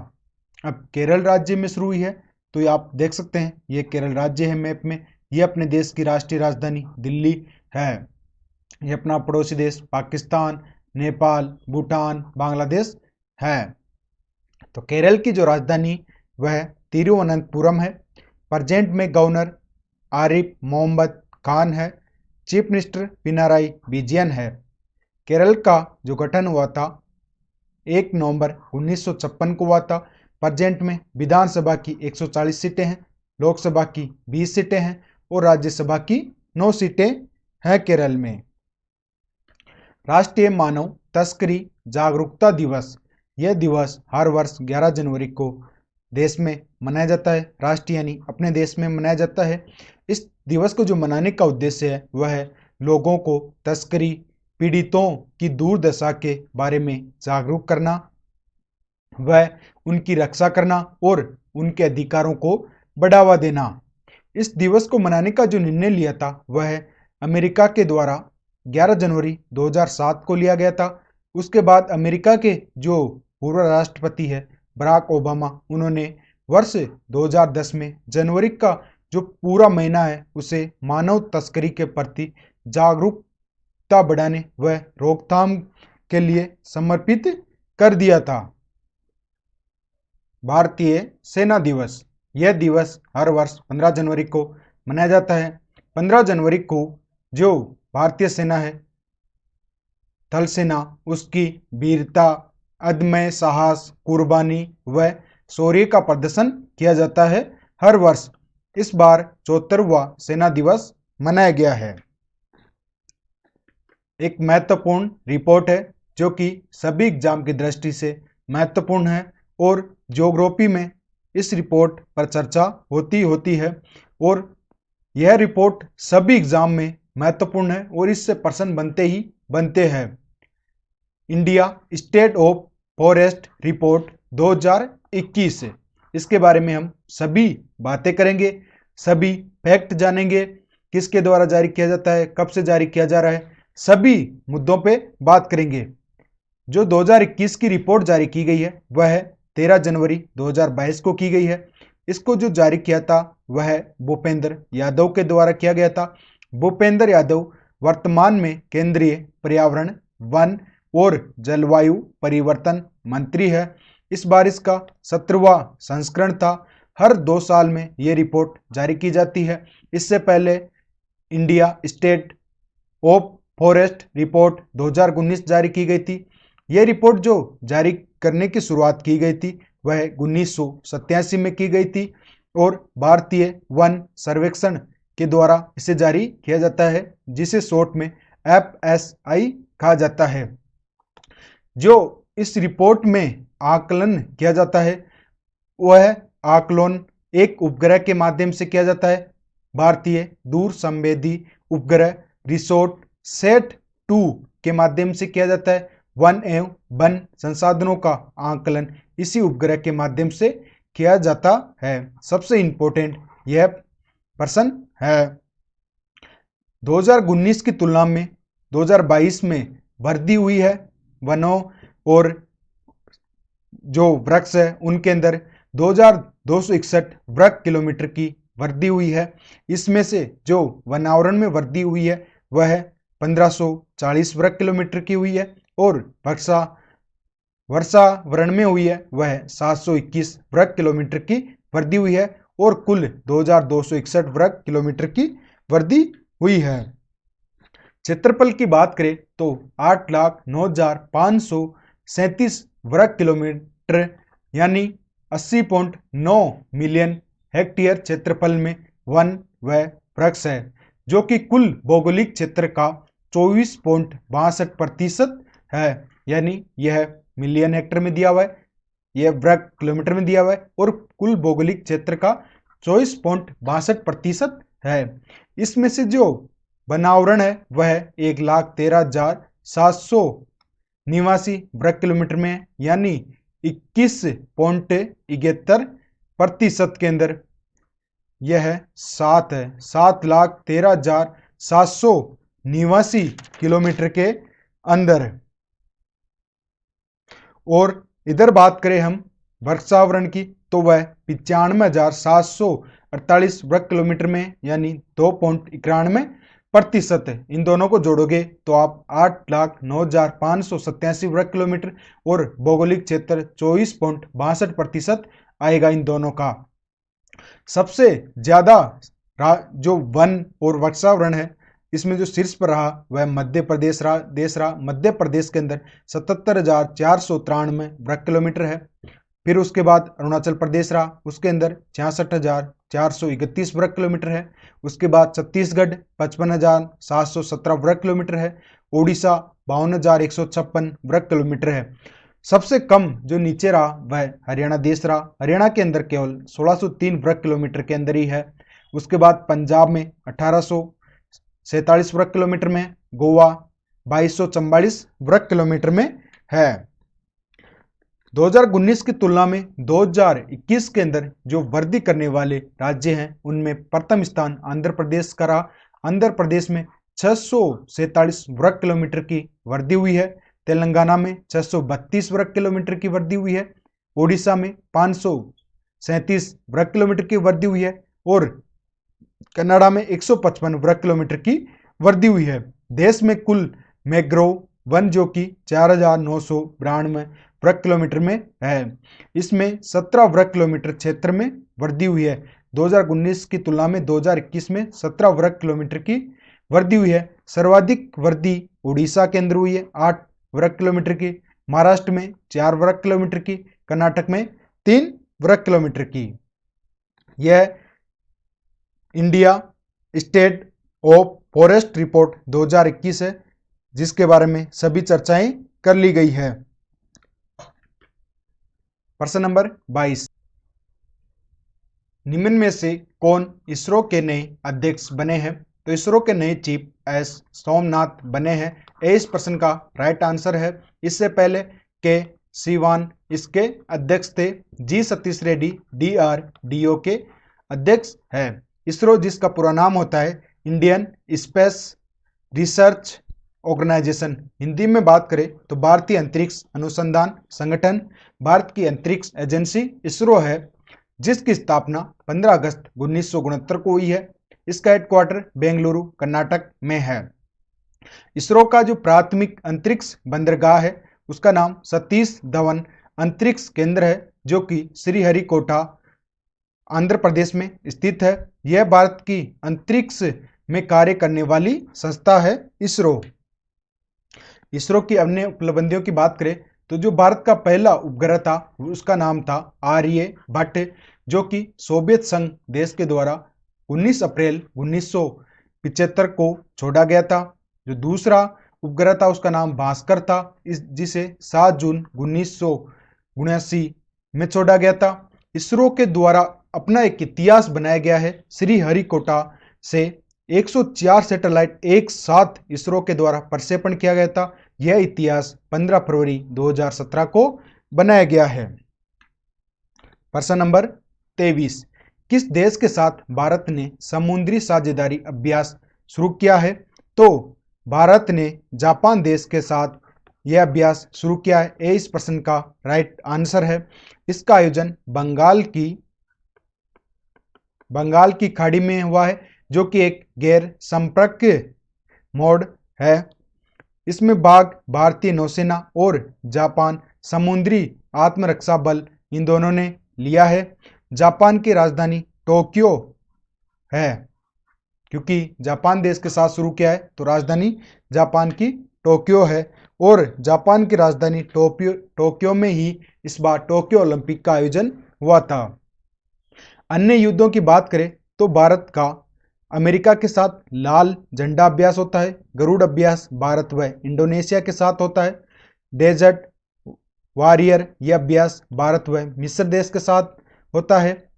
अब केरल राज्य में शुरू हुई है, तो ये आप देख सकते हैं ये केरल राज्य है मैप में। ये अपने देश की राष्ट्रीय राजधानी दिल्ली है। ये अपना पड़ोसी देश पाकिस्तान, नेपाल, भूटान, बांग्लादेश है। तो केरल की जो राजधानी वह तिरुवनंतपुरम है। प्रेजेंट में गवर्नर आरिफ मोहम्मद खान है। चीफ मिनिस्टर पिनाराई विजयन है। केरल का जो गठन हुआ था 1 नवंबर 1956 को हुआ था। प्रेजेंट में विधानसभा की 140 सीटें हैं, लोकसभा की 20 सीटें हैं और राज्यसभा की 9 सीटें हैं केरल में। राष्ट्रीय मानव तस्करी जागरूकता दिवस, यह दिवस हर वर्ष 11 जनवरी को देश में मनाया जाता है। राष्ट्रीय यानी अपने देश में मनाया जाता है। इस दिवस को जो मनाने का उद्देश्य है वह है लोगों को तस्करी पीड़ितों की दुर्दशा के बारे में जागरूक करना, वह उनकी रक्षा करना और उनके अधिकारों को बढ़ावा देना। इस दिवस को मनाने का जो निर्णय लिया था वह अमेरिका के द्वारा 11 जनवरी 2007 को लिया गया था। उसके बाद अमेरिका के जो पूर्व राष्ट्रपति है बराक ओबामा, उन्होंने वर्ष 2010 में जनवरी का जो पूरा महीना है उसे मानव तस्करी के प्रति जागरूकता बढ़ाने व रोकथाम के लिए समर्पित कर दिया था। भारतीय सेना दिवस, यह दिवस हर वर्ष 15 जनवरी को मनाया जाता है। 15 जनवरी को जो भारतीय सेना है थल सेना, उसकी वीरता, अदम्य साहस, कुर्बानी व शौर्य का प्रदर्शन किया जाता है हर वर्ष। इस बार 74वां सेना दिवस मनाया गया है। एक महत्वपूर्ण रिपोर्ट है जो कि सभी एग्जाम की दृष्टि से महत्वपूर्ण है और ज्योग्राफी में इस रिपोर्ट पर चर्चा होती है और यह रिपोर्ट सभी एग्जाम में महत्वपूर्ण है और इससे प्रश्न बनते ही बनते हैं। India state of forest report 2021, इसके बारे में हम सभी बातें करेंगे, सभी फैक्ट जानेंगे, किसके द्वारा जारी किया जाता है, कब से जारी किया जा रहा है, सभी मुद्दों पे बात करेंगे। जो 2021 की रिपोर्ट जारी की गई है वह 13 जनवरी 2022 को की गई है। इसको जो जारी किया था वह भूपेंद्र यादव के द्वारा किया गया था। भूपेंद्र यादव वर्तमान में केंद्रीय पर्यावरण, वन और जलवायु परिवर्तन मंत्री है। इस बार इसका 17वां संस्करण था। हर 2 साल में यह रिपोर्ट जारी की जाती है। इससे पहले India state of forest report 2019 जारी की गई थी। यह रिपोर्ट जो जारी करने की शुरुआत की गई थी वह 1987 में की गई थी और भारतीय वन सर्वेक्षण के द्वारा इसे जारी किया जाता है, जिसे शॉर्ट में FSI कहा जाता है। जो इस रिपोर्ट में आकलन किया जाता है वह आकलन एक उपग्रह के माध्यम से किया जाता है। भारतीय दूर संवेदी उपग्रह रिसोर्ट सेट 2 के माध्यम से किया जाता है। वन एवं वन संसाधनों का आकलन इसी उपग्रह के माध्यम से किया जाता है। सबसे इंपॉर्टेंट यह प्रश्न है। 2019 की तुलना में 2022 में वृद्धि हुई है। वनों और जो वृक्ष है उनके अंदर 2261 वर्ग किलोमीटर की वृद्धि हुई है। इसमें से जो वनावरण में वृद्धि हुई है वह 1540 वर्ग किलोमीटर की हुई है और वर्षावरण में हुई है वह 721 वर्ग किलोमीटर की वृद्धि हुई है और कुल 2261 वर्ग किलोमीटर की वृद्धि हुई है। क्षेत्रफल की बात करें तो 8,09,537 वर्ग किलोमीटर यानी 80.9 मिलियन हेक्टेयर क्षेत्रफल में वन व वृक्ष है, जो कि कुल भौगोलिक क्षेत्र का 24.62% है। यानी यह मिलियन हेक्टेयर में दिया हुआ है, यह वर्ग किलोमीटर में दिया हुआ है और कुल भौगोलिक क्षेत्र का 24.62% है। इसमें से जो वनावरण है वह 1,13,700 निवासी वर्ग किलोमीटर में है, यानी 21.71% के अंदर यह 7 है। 7,13,700 निवासी किलोमीटर के अंदर। और इधर बात करें हम वर्षावरण की तो वह 95,748 वर्ग किलोमीटर में यानी 2.91% है। इन दोनों को जोड़ोगे तो आप 8,09,587 वर्ग किलोमीटर और भौगोलिक क्षेत्र 24.62% आएगा इन दोनों का। सबसे ज्यादा जो वन और वर्षावरण है इसमें जो शीर्ष पर रहा वह मध्य प्रदेश रहा। मध्य प्रदेश के अंदर 77,493 वर्ग किलोमीटर है। फिर उसके बाद अरुणाचल प्रदेश रहा, उसके अंदर 66,431 वर्ग किलोमीटर है। उसके बाद छत्तीसगढ़ 55,717 वर्ग किलोमीटर है। उड़ीसा 52,156 वर्ग किलोमीटर है। सबसे कम जो नीचे रहा वह हरियाणा देश रहा। हरियाणा के अंदर केवल 1603 वर्ग किलोमीटर के अंदर ही है। उसके बाद पंजाब में 1847 वर्ग किलोमीटर में, गोवा 2244 वर्ग किलोमीटर में है। 2019 की तुलना में 2021 के अंदर जो वृद्धि करने वाले राज्य हैं उनमें प्रथम स्थान आंध्र प्रदेश का रहा। आंध्र प्रदेश में 647 वर्ग किलोमीटर की वृद्धि हुई है। तेलंगाना में 632 वर्ग किलोमीटर की वृद्धि हुई है। ओडिशा में 537 वर्ग किलोमीटर की वृद्धि हुई है और कनाडा में 155 वर्ग किलोमीटर की वृद्धि हुई है। देश में कुल मैंग्रोव वन जो कि 4,992 वर्ग किलोमीटर में है। इसमें 17 वर्ग किलोमीटर क्षेत्र में वृद्धि हुई है। 2019 की तुलना में 2021 में 17 वर्ग किलोमीटर की वृद्धि हुई है। सर्वाधिक वृद्धि उड़ीसा के अंदर हुई है 8 वर्ग किलोमीटर की, महाराष्ट्र में 4 वर्ग किलोमीटर की, कर्नाटक में 3 वर्ग किलोमीटर की। यह India state of forest report 2021 है, जिसके बारे में सभी चर्चाएं कर ली गई है। प्रश्न नंबर 22, निम्न में से कौन इसरो के नए अध्यक्ष बने हैं? तो इसरो के नए चीफ एस सोमनाथ बने हैं। इस प्रश्न का राइट आंसर है। इससे पहले के सिवान इसके अध्यक्ष थे। जी सतीश रेड्डी DRDO के अध्यक्ष है। इसरो जिसका पूरा नाम होता है Indian space research organisation, Hindi में बात करें तो भारतीय अंतरिक्ष अनुसंधान संगठन, भारत की अंतरिक्ष एजेंसी इसरो है, जिसकी स्थापना 15 अगस्त 1969 को हुई है। इसका हेडक्वार्टर बेंगलुरु कर्नाटक में है। इसरो का जो प्राथमिक अंतरिक्ष बंदरगाह है उसका नाम सतीश धवन अंतरिक्ष केंद्र है, जो कि श्रीहरिकोटा आंध्र प्रदेश में स्थित है। यह भारत की अंतरिक्ष में कार्य करने वाली संस्था है इसरो। इसरो की अन्य उपलब्धियों की बात करें तो जो भारत का पहला उपग्रह था उसका नाम था आर्यभट्ट, जो कि सोवियत संघ देश के द्वारा 19 अप्रैल 1975 को छोड़ा गया था। जो दूसरा उपग्रह था उसका नाम भास्कर था, जिसे 7 जून 1979 में छोड़ा गया था। इसरो के द्वारा अपना एक इतिहास बनाया गया है। श्रीहरिकोटा से 104 सैटेलाइट एक साथ इसरो के द्वारा प्रक्षेपण किया गया था। यह इतिहास 15 फरवरी 2017 को बनाया गया है। प्रश्न नंबर 23, किस देश के साथ भारत ने समुद्री साझेदारी अभ्यास शुरू किया है? तो भारत ने जापान देश के साथ यह अभ्यास शुरू किया है। ये इस प्रश्न का राइट आंसर है। इसका आयोजन बंगाल की खाड़ी में हुआ है, जो कि एक गैर संपर्क मोड है। इसमें भाग भारतीय नौसेना और जापान समुद्री आत्मरक्षा बल इन दोनों ने लिया है। जापान की राजधानी टोक्यो है, क्योंकि जापान देश के साथ शुरू किया है तो राजधानी जापान की टोक्यो है। और जापान की राजधानी टोक्यो में ही इस बार टोक्यो ओलंपिक का आयोजन हुआ था। अन्य युद्धों की बात करें तो भारत का अमेरिका के साथ लाल झंडा अभ्यास होता है। गरुड़ अभ्यास भारत व इंडोनेशिया के साथ होता है। डेजर्ट वॉरियर यह अभ्यास भारत व मिस्र देश के साथ होता है।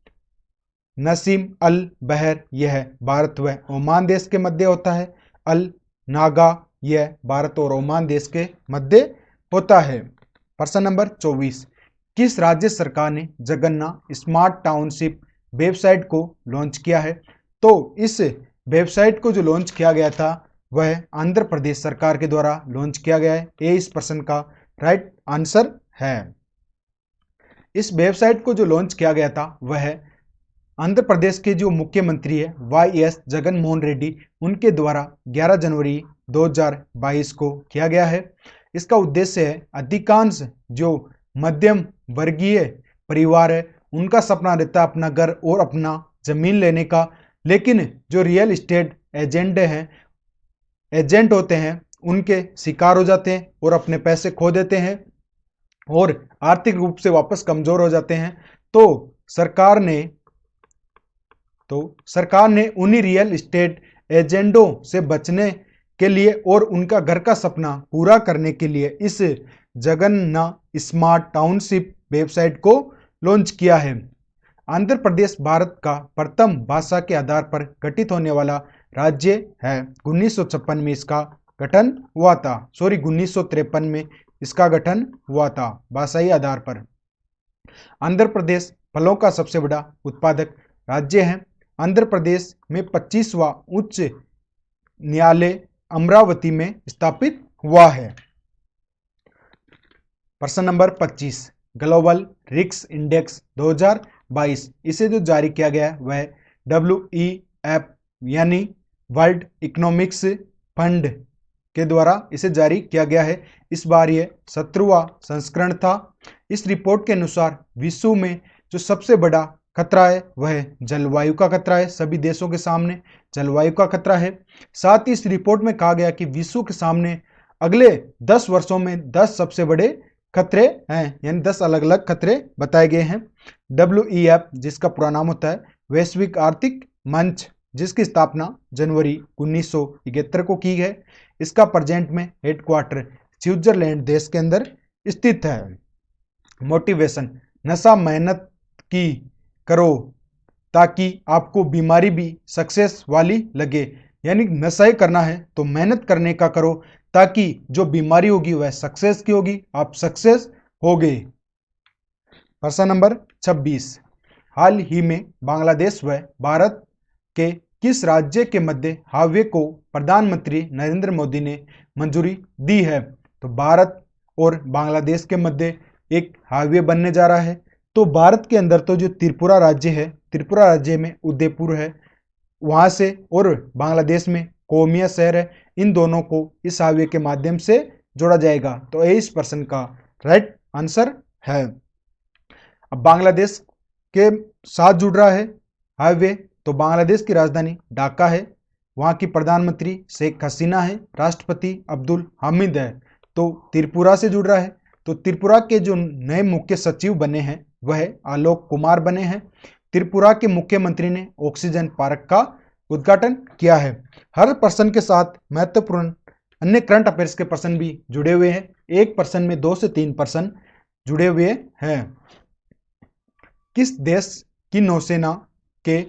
नसीम अल बहर यह भारत व ओमान देश के मध्य होता है। अल नागा यह भारत और ओमान देश के मध्य होता है। प्रश्न नंबर 24, किस राज्य सरकार ने जगन्नाथ स्मार्ट टाउनशिप वेबसाइट को लॉन्च किया है? तो इस वेबसाइट को जो लॉन्च किया गया था वह आंध्र प्रदेश सरकार के द्वारा लॉन्च किया गया है। ये इस प्रश्न का राइट आंसर है। इस वेबसाइट को जो लॉन्च किया गया था वह आंध्र प्रदेश के जो मुख्यमंत्री है YS जगन मोहन रेड्डी, उनके द्वारा 11 जनवरी 2022 को किया गया है। इसका उद्देश्य है अधिकांश जो मध्यम वर्गीय परिवार है उनका सपना रहता है अपना घर और अपना जमीन लेने का, लेकिन जो रियल इस्टेट एजेंट होते हैं उनके शिकार हो जाते हैं और अपने पैसे खो देते हैं और आर्थिक रूप से वापस कमजोर हो जाते हैं। तो सरकार ने उन्हीं रियल इस्टेट एजेंटों से बचने के लिए और उनका घर का सपना पूरा करने के लिए इस जगन्नाथ स्मार्ट टाउनशिप वेबसाइट को लॉन्च किया है। आंध्र प्रदेश भारत का प्रथम भाषा के आधार पर गठित होने वाला राज्य है। 1956 में इसका गठन हुआ था। 1953 में इसका गठन हुआ था भाषाई आधार पर। आंध्र प्रदेश फलों का सबसे बड़ा उत्पादक राज्य है। आंध्र प्रदेश में 25वां उच्च न्यायालय अमरावती में स्थापित हुआ है। प्रश्न नंबर 25, ग्लोबल रिस्क इंडेक्स 2022 इसे जो जारी किया गया है वह WEF यानी वर्ल्ड इकोनॉमिक्स फंड के द्वारा इसे जारी किया गया है। इस बार ये 17वां संस्करण था। इस रिपोर्ट के अनुसार विश्व में जो सबसे बड़ा खतरा है वह जलवायु का खतरा है। सभी देशों के सामने जलवायु का खतरा है। साथ ही इस रिपोर्ट में कहा गया कि विश्व के सामने अगले 10 वर्षों में 10 सबसे बड़े खतरे हैं, यानी 10 अलग अलग खतरे बताए गए हैं। WEF जिसका पूरा नाम होता है वैश्विक आर्थिक मंच, जिसकी स्थापना जनवरी 1971 को की है। इसका प्रेजेंट में हेडक्वार्टर स्विट्जरलैंड देश के अंदर स्थित है। मोटिवेशन, नशा मेहनत की करो ताकि आपको बीमारी भी सक्सेस वाली लगे। यानी नशा ही करना है तो मेहनत करने का करो, ताकि जो बीमारी होगी वह सक्सेस की होगी, आप सक्सेस होगे। प्रश्न नंबर 26, हाल ही में बांग्लादेश व भारत के किस राज्य के मध्य हाईवे को प्रधानमंत्री नरेंद्र मोदी ने मंजूरी दी है? तो भारत और बांग्लादेश के मध्य एक हाईवे बनने जा रहा है। तो भारत के अंदर तो जो त्रिपुरा राज्य है, त्रिपुरा राज्य में उदयपुर है वहां से, और बांग्लादेश में कोमिया शहर है, इन दोनों को इस हाईवे के माध्यम से जोड़ा जाएगा। तो ये इस प्रश्न का राइट आंसर है। अब बांग्लादेश के साथ जुड़ रहा है हाईवे, तो बांग्लादेश की राजधानी ढाका है, वहां की प्रधानमंत्री शेख हसीना है, राष्ट्रपति अब्दुल हामिद है। तो त्रिपुरा से जुड़ रहा है, तो त्रिपुरा के जो नए मुख्य सचिव बने हैं वह आलोक कुमार बने हैं। त्रिपुरा के मुख्यमंत्री ने ऑक्सीजन पार्क का उद्घाटन किया है। हर प्रश्न के साथ महत्वपूर्ण अन्य करंट अफेयर्स के प्रश्न भी जुड़े हुए हैं। एक प्रश्न में 2 से 3 प्रश्न जुड़े हुए हैं। किस देश की नौसेना के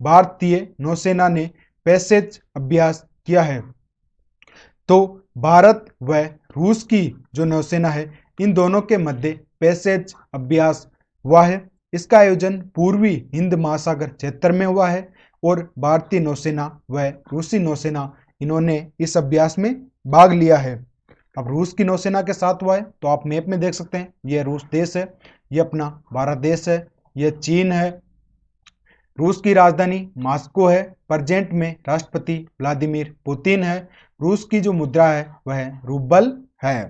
भारतीय नौसेना ने पैसेज अभ्यास किया है? तो भारत व रूस की जो नौसेना है, इन दोनों के मध्य पैसेज अभ्यास हुआ है। इसका आयोजन पूर्वी हिंद महासागर क्षेत्र में हुआ है, और भारतीय नौसेना व रूसी नौसेना इन्होंने इस अभ्यास में भाग लिया है। अब रूस की नौसेना के साथ हुआ है, तो आप मैप में देख सकते हैं, यह रूस देश है, यह अपना भारत देश है, यह चीन है। रूस की राजधानी मॉस्को है, प्रेजेंट में राष्ट्रपति व्लादिमीर पुतिन है। रूस की जो मुद्रा है वह रूबल है।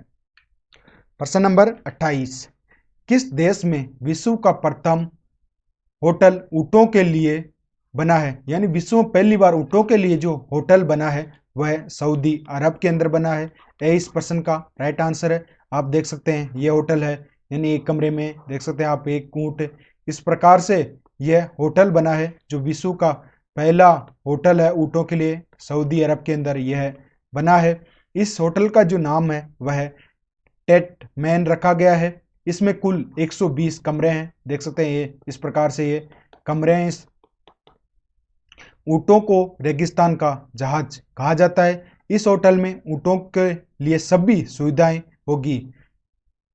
प्रश्न नंबर 28, किस देश में विश्व का प्रथम होटल ऊंटों के लिए बना है? यानी विश्व में पहली बार ऊंटों के लिए जो होटल बना है वह सऊदी अरब के अंदर बना है। यह इस प्रश्न का राइट आंसर है। आप देख सकते हैं यह होटल है, यानी एक कमरे में देख सकते हैं आप एक ऊंट, इस प्रकार से यह होटल बना है जो विश्व का पहला होटल है ऊंटों के लिए, सऊदी अरब के अंदर यह बना है। इस होटल का जो नाम है वह टेट मैन रखा गया है। इसमें कुल 120 कमरे हैं, देख सकते हैं ये इस प्रकार से ये कमरे हैं। इस ऊंटों को रेगिस्तान का जहाज कहा जाता है। इस होटल में ऊंटों के लिए सभी सुविधाएं होगी।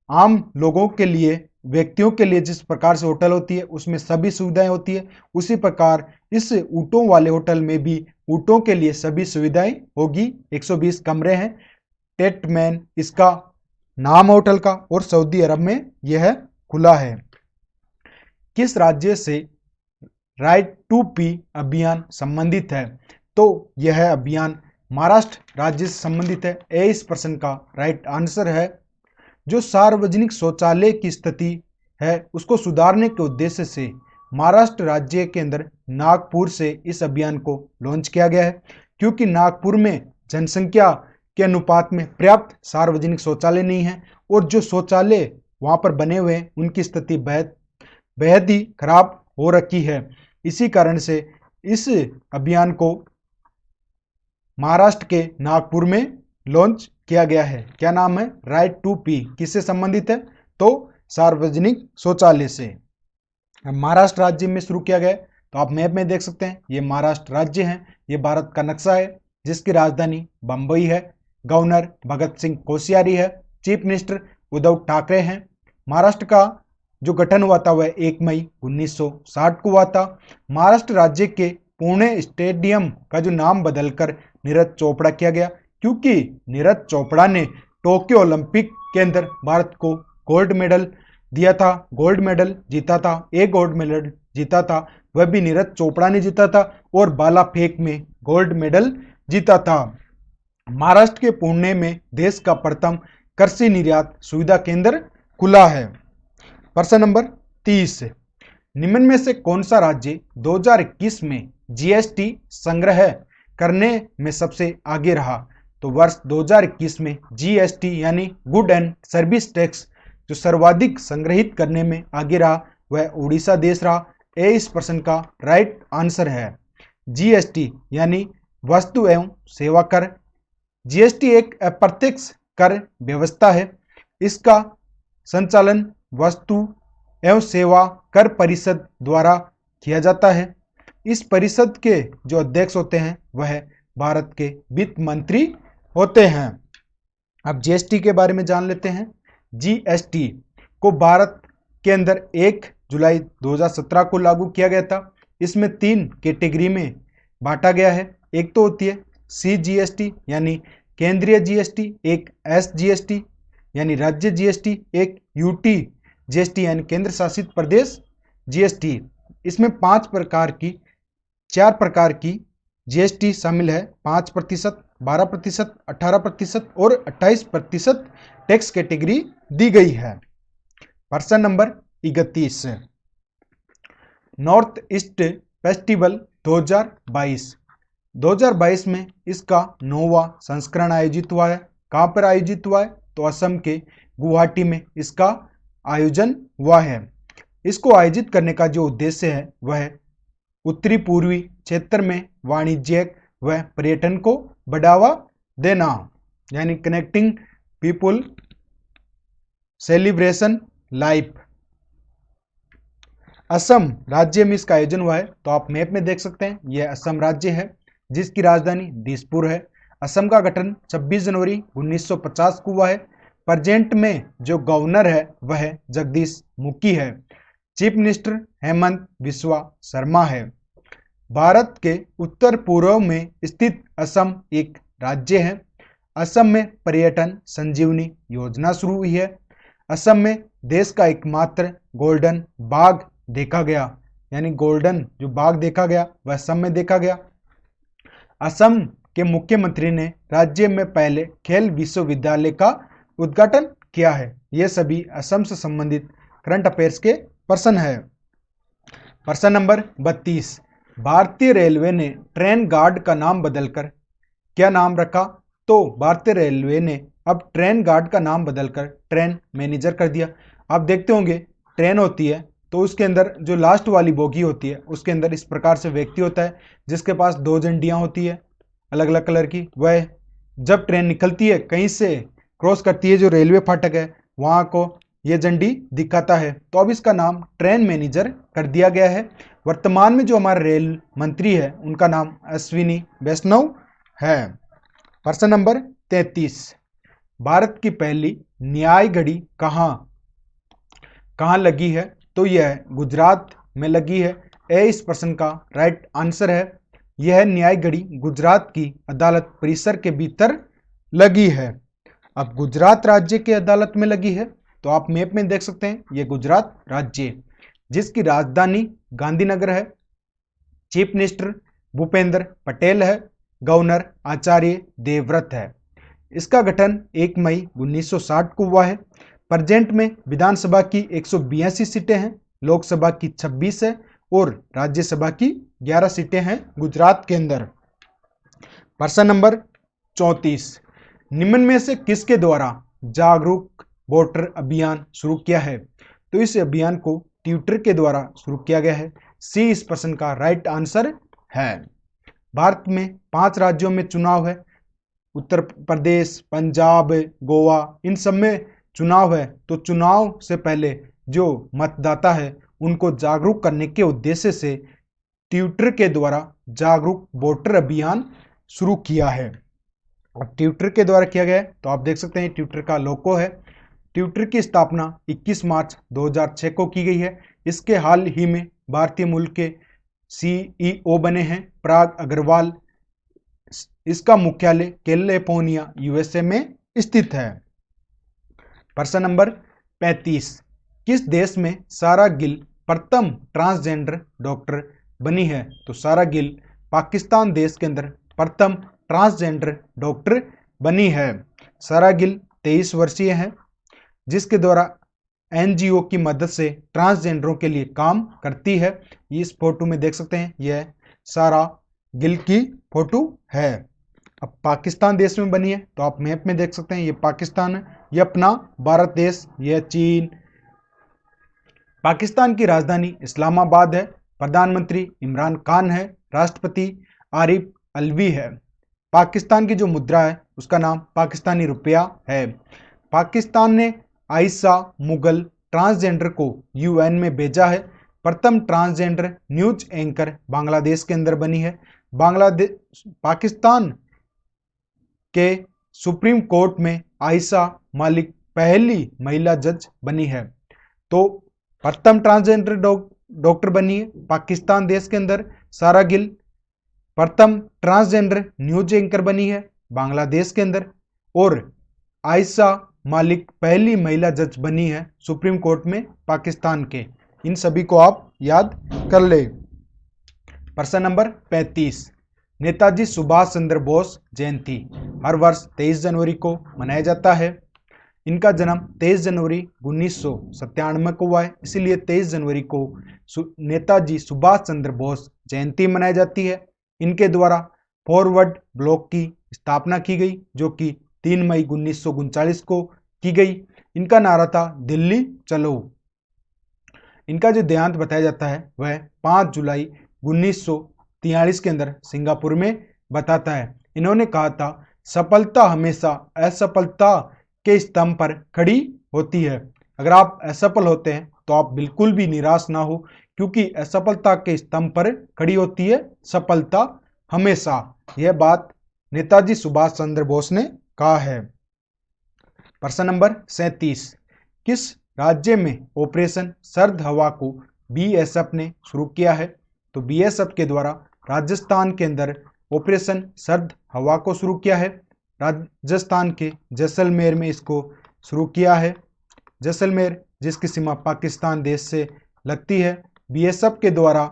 आम लोगों के लिए, व्यक्तियों के लिए जिस प्रकार से होटल होती है उसमें सभी सुविधाएं होती है, उसी प्रकार इस ऊंटों वाले होटल में भी ऊंटों के लिए सभी सुविधाएं होगी। 120 कमरे हैं। टेटमैन इसका नाम होटल का, और सऊदी अरब में यह खुला है। किस राज्य से राइट टू पी अभियान संबंधित है? तो यह अभियान महाराष्ट्र राज्य से संबंधित है। ए इस प्रश्न का राइट आंसर है। जो सार्वजनिक शौचालय की स्थिति है उसको सुधारने के उद्देश्य से महाराष्ट्र राज्य के अंदर नागपुर से इस अभियान को लॉन्च किया गया है, क्योंकि नागपुर में जनसंख्या के अनुपात में पर्याप्त सार्वजनिक शौचालय नहीं है, और जो शौचालय वहां पर बने हुए हैं उनकी स्थिति बेहद ही खराब हो रखी है। इसी कारण से इस अभियान को महाराष्ट्र के नागपुर में लॉन्च किया गया है। क्या नाम है? Right to pee. किससे संबंधित है? तो सार्वजनिक शौचालय से। महाराष्ट्र राज्य में शुरू किया गया है, तो आप मैप में देख सकते हैं ये महाराष्ट्र राज्य है। ये भारत का नक्शा है जिसकी राजधानी बंबई है। गवर्नर भगत सिंह कोश्यारी है। चीफ मिनिस्टर उद्धव ठाकरे हैं। महाराष्ट्र का जो गठन हुआ था वह 1 मई 1960 को हुआ था। महाराष्ट्र राज्य के पुणे स्टेडियम का जो नाम बदलकर नीरज चोपड़ा किया गया, क्योंकि नीरज चोपड़ा ने टोक्यो ओलंपिक के अंदर भारत को गोल्ड मेडल दिया था, गोल्ड मेडल जीता था। एक गोल्ड मेडल जीता था वह भी नीरज चोपड़ा ने जीता था, और भाला फेंक में गोल्ड मेडल जीता था। महाराष्ट्र के पुणे में देश का प्रथम कृषि निर्यात सुविधा केंद्र खुला है। प्रश्न नंबर 30, निम्न में से कौन सा राज्य 2021 में जीएसटी संग्रह करने में सबसे आगे रहा? तो वर्ष 2021 में जीएसटी यानी गुड एंड सर्विस टैक्स जो सर्वाधिक संग्रहित करने में आगे रहा वह उड़ीसा देश रहा। ए इस प्रश्न का राइट आंसर है। जीएसटी यानी वस्तु एवं सेवा कर। जीएसटी एक अप्रत्यक्ष कर व्यवस्था है। इसका संचालन वस्तु एवं सेवा कर परिषद द्वारा किया जाता है। इस परिषद के जो अध्यक्ष होते हैं वह भारत के वित्त मंत्री होते हैं। अब जीएसटी के बारे में जान लेते हैं। जीएसटी को भारत के अंदर 1 जुलाई 2017 को लागू किया गया था। इसमें 3 कैटेगरी में बांटा गया है। एक तो होती है सीजीएसटी यानी केंद्रीय जीएसटी, एक एसजीएसटी यानी राज्य जीएसटी, एक यूटी जीएसटी यानी केंद्र शासित प्रदेश जीएसटी। इसमें 4 प्रकार की जीएसटी शामिल है। 5%, 12%, 18% और 28% टैक्स कैटेगरी दी गई है। प्रश्न नंबर 31, नॉर्थ ईस्ट फेस्टिवल 2022 में इसका 9वां संस्करण आयोजित हुआ है। कहाँ पर आयोजित हुआ है? तो असम के गुवाहाटी में इसका आयोजन हुआ है। इसको आयोजित करने का जो उद्देश्य है वह उत्तरी पूर्वी क्षेत्र में वाणिज्यिक व पर्यटन को बढ़ावा देना, यानी connecting people celebration life. Assam राज्य में इसका आयोजन हुआ है। तो आप मैप में देख सकते हैं यह असम राज्य है जिसकी राजधानी दिसपुर है। असम का गठन 26 जनवरी 1950 को हुआ है। प्रेजेंट में जो गवर्नर है वह जगदीश मुखी है। चीफ मिनिस्टर हेमंत बिस्वा शर्मा है। भारत के उत्तर पूर्व में स्थित असम एक राज्य है। असम में पर्यटन संजीवनी योजना शुरू हुई है। असम में देश का एकमात्र गोल्डन बाघ देखा गया, यानी गोल्डन जो बाघ देखा गया वह असम में देखा गया। असम के मुख्यमंत्री ने राज्य में पहले खेल विश्वविद्यालय का उद्घाटन किया है। ये सभी असम से संबंधित करंट अफेयर्स के प्रश्न है। प्रश्न नंबर 32, भारतीय रेलवे ने ट्रेन गार्ड का नाम बदलकर क्या नाम रखा? तो भारतीय रेलवे ने अब ट्रेन गार्ड का नाम बदलकर ट्रेन मैनेजर कर दिया। आप देखते होंगे ट्रेन होती है तो उसके अंदर जो लास्ट वाली बोगी होती है उसके अंदर इस प्रकार से व्यक्ति होता है जिसके पास 2 झंडियां होती है अलग अलग कलर की। वह जब ट्रेन निकलती है कहीं से क्रॉस करती है जो रेलवे फाटक है वहां को ये झंडी दिखाता है। तो अब इसका नाम ट्रेन मैनेजर कर दिया गया है। वर्तमान में जो हमारे रेल मंत्री है उनका नाम अश्विनी वैष्णव है। प्रश्न नंबर 33, भारत की पहली न्याय घड़ी कहाँ लगी है? तो यह गुजरात में लगी है। ए इस प्रश्न का राइट आंसर है। यह न्याय घड़ी गुजरात की अदालत परिसर के भीतर लगी है। अब गुजरात राज्य की अदालत में लगी है तो आप मैप में देख सकते हैं यह गुजरात राज्य जिसकी राजधानी गांधीनगर है। चीफ मिनिस्टर भूपेंद्र पटेल है। गवर्नर आचार्य देवव्रत है। इसका गठन 1 मई 1960 को हुआ है। प्रेजेंट में विधानसभा की 182 सीटें हैं, लोकसभा की 26 है और राज्यसभा की 11 सीटें हैं गुजरात के अंदर। प्रश्न नंबर 34, निम्न में से किसके द्वारा जागरूक वोटर अभियान शुरू किया है? तो इस अभियान को ट्विटर के द्वारा शुरू किया गया है। सी इस प्रश्न का राइट आंसर है। भारत में 5 राज्यों में चुनाव है। उत्तर प्रदेश, पंजाब, गोवा, इन सब में चुनाव है। तो चुनाव से पहले जो मतदाता है उनको जागरूक करने के उद्देश्य से ट्विटर के द्वारा जागरूक वोटर अभियान शुरू किया है। अब ट्विटर के द्वारा किया गया है तो आप देख सकते हैं ट्विटर का लोगो है। ट्विटर की स्थापना 21 मार्च 2006 को की गई है। इसके हाल ही में भारतीय मूल के सीईओ बने हैं पराग अग्रवाल। इसका मुख्यालय कैलिफोर्निया यूएसए में स्थित है। प्रश्न नंबर 35, किस देश में सारा गिल प्रथम ट्रांसजेंडर डॉक्टर बनी है? तो सारा गिल पाकिस्तान देश के अंदर प्रथम ट्रांसजेंडर डॉक्टर बनी है। सारा गिल 23 वर्षीय है जिसके द्वारा एनजीओ की मदद से ट्रांसजेंडरों के लिए काम करती है। इस फोटो में देख सकते हैं यह सारा गिल की फोटो है। अब पाकिस्तान देश में बनी है तो आप मैप में देख सकते हैं ये पाकिस्तान है, ये अपना भारत देश, यह चीन। पाकिस्तान की राजधानी इस्लामाबाद है। प्रधानमंत्री इमरान खान है। राष्ट्रपति आरिफ अलवी है। पाकिस्तान की जो मुद्रा है उसका नाम पाकिस्तानी रुपया है। पाकिस्तान ने आयशा मुगल ट्रांसजेंडर को यूएन में भेजा है। प्रथम ट्रांसजेंडर न्यूज एंकर बांग्लादेश के अंदर बनी है। बांग्लादेश पाकिस्तान के सुप्रीम कोर्ट में आयशा मालिक पहली महिला जज बनी है। तो प्रथम ट्रांसजेंडर डॉक्टर बनी है पाकिस्तान देश के अंदर सारा गिल। प्रथम ट्रांसजेंडर न्यूज एंकर बनी है बांग्लादेश के अंदर, और आयशा मालिक पहली महिला जज बनी है सुप्रीम कोर्ट में पाकिस्तान के। इन सभी को आप याद कर ले। प्रश्न नंबर 35, नेताजी सुभाष चंद्र बोस जयंती हर वर्ष 23 जनवरी को मनाया जाता है। इनका जन्म 23 जनवरी 1997 को हुआ है, इसलिए 23 जनवरी को नेताजी सुभाष चंद्र बोस जयंती मनाई जाती है। इनके द्वारा फॉरवर्ड ब्लॉक की स्थापना की गई, जो कि 3 मई 1939 को की गई। इनका नारा था दिल्ली चलो। इनका जो देहांत बताया जाता है वह 5 जुलाई 1943 के अंदर सिंगापुर में बताता है। इन्होंने कहा था, सफलता हमेशा असफलता के स्तंभ पर खड़ी होती है। अगर आप असफल होते हैं तो आप बिल्कुल भी निराश ना हो, क्योंकि असफलता के स्तंभ पर खड़ी होती है सफलता हमेशा। यह बात नेताजी सुभाष चंद्र बोस ने कहा है। प्रश्न नंबर 37, किस राज्य में ऑपरेशन सर्द हवा को बीएसएफ ने शुरू किया है? तो बीएसएफ के द्वारा राजस्थान के अंदर ऑपरेशन सर्द हवा को शुरू किया है। राजस्थान के जैसलमेर में इसको शुरू किया है। जैसलमेर जिसकी सीमा पाकिस्तान देश से लगती है। बीएसएफ के द्वारा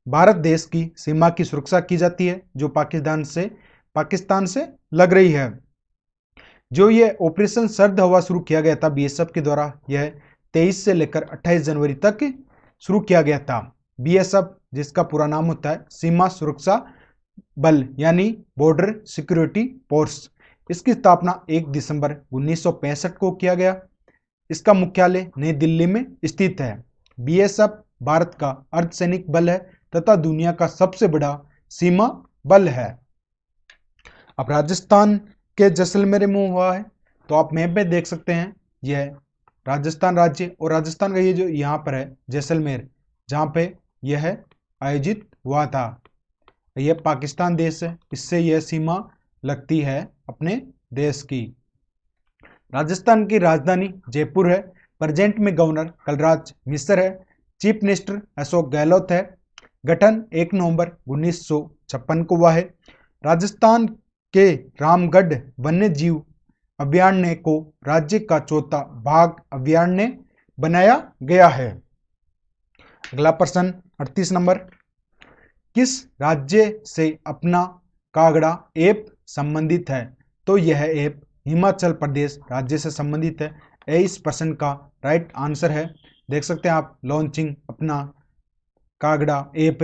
भारत देश की सीमा की सुरक्षा की जाती है, जो पाकिस्तान से लग रही है। जो ये ऑपरेशन सर्द हवा शुरू किया गया था बीएसएफ के द्वारा, यह 23 से लेकर 28 जनवरी तक शुरू किया गया था। बीएसएफ जिसका पूरा नाम होता है सीमा सुरक्षा बल, यानी बॉर्डर सिक्योरिटी फोर्स। इसकी स्थापना 1 दिसंबर 1965 को किया गया। इसका मुख्यालय नई दिल्ली में स्थित है। बीएसएफ भारत का अर्धसैनिक बल है तथा दुनिया का सबसे बड़ा सीमा बल है। अब राजस्थान के जैसलमेर में हुआ है, तो आप मैप में देख सकते हैं यह राजस्थान राज्य, और राजस्थान का ये जो यहाँ पर है जैसलमेर, जहाँ पे यह आयोजित हुआ था, यह पाकिस्तान देश है, इससे यह सीमा लगती है अपने देश की। राजस्थान की राजधानी जयपुर है। प्रेजेंट में गवर्नर कलराज मिश्र है। चीफ मिनिस्टर अशोक गहलोत है। गठन 1 नवंबर 1956 को हुआ है। राजस्थान के रामगढ़ वन्य जीव अभयारण्य को राज्य का चौथा बाघ अभयारण्य बनाया गया है। अगला प्रश्न 38 नंबर, किस राज्य से अपना कागड़ा ऐप संबंधित है? तो यह ऐप हिमाचल प्रदेश राज्य से संबंधित है। यह इस प्रश्न का राइट आंसर है। देख सकते हैं आप लॉन्चिंग अपना कागड़ा ऐप।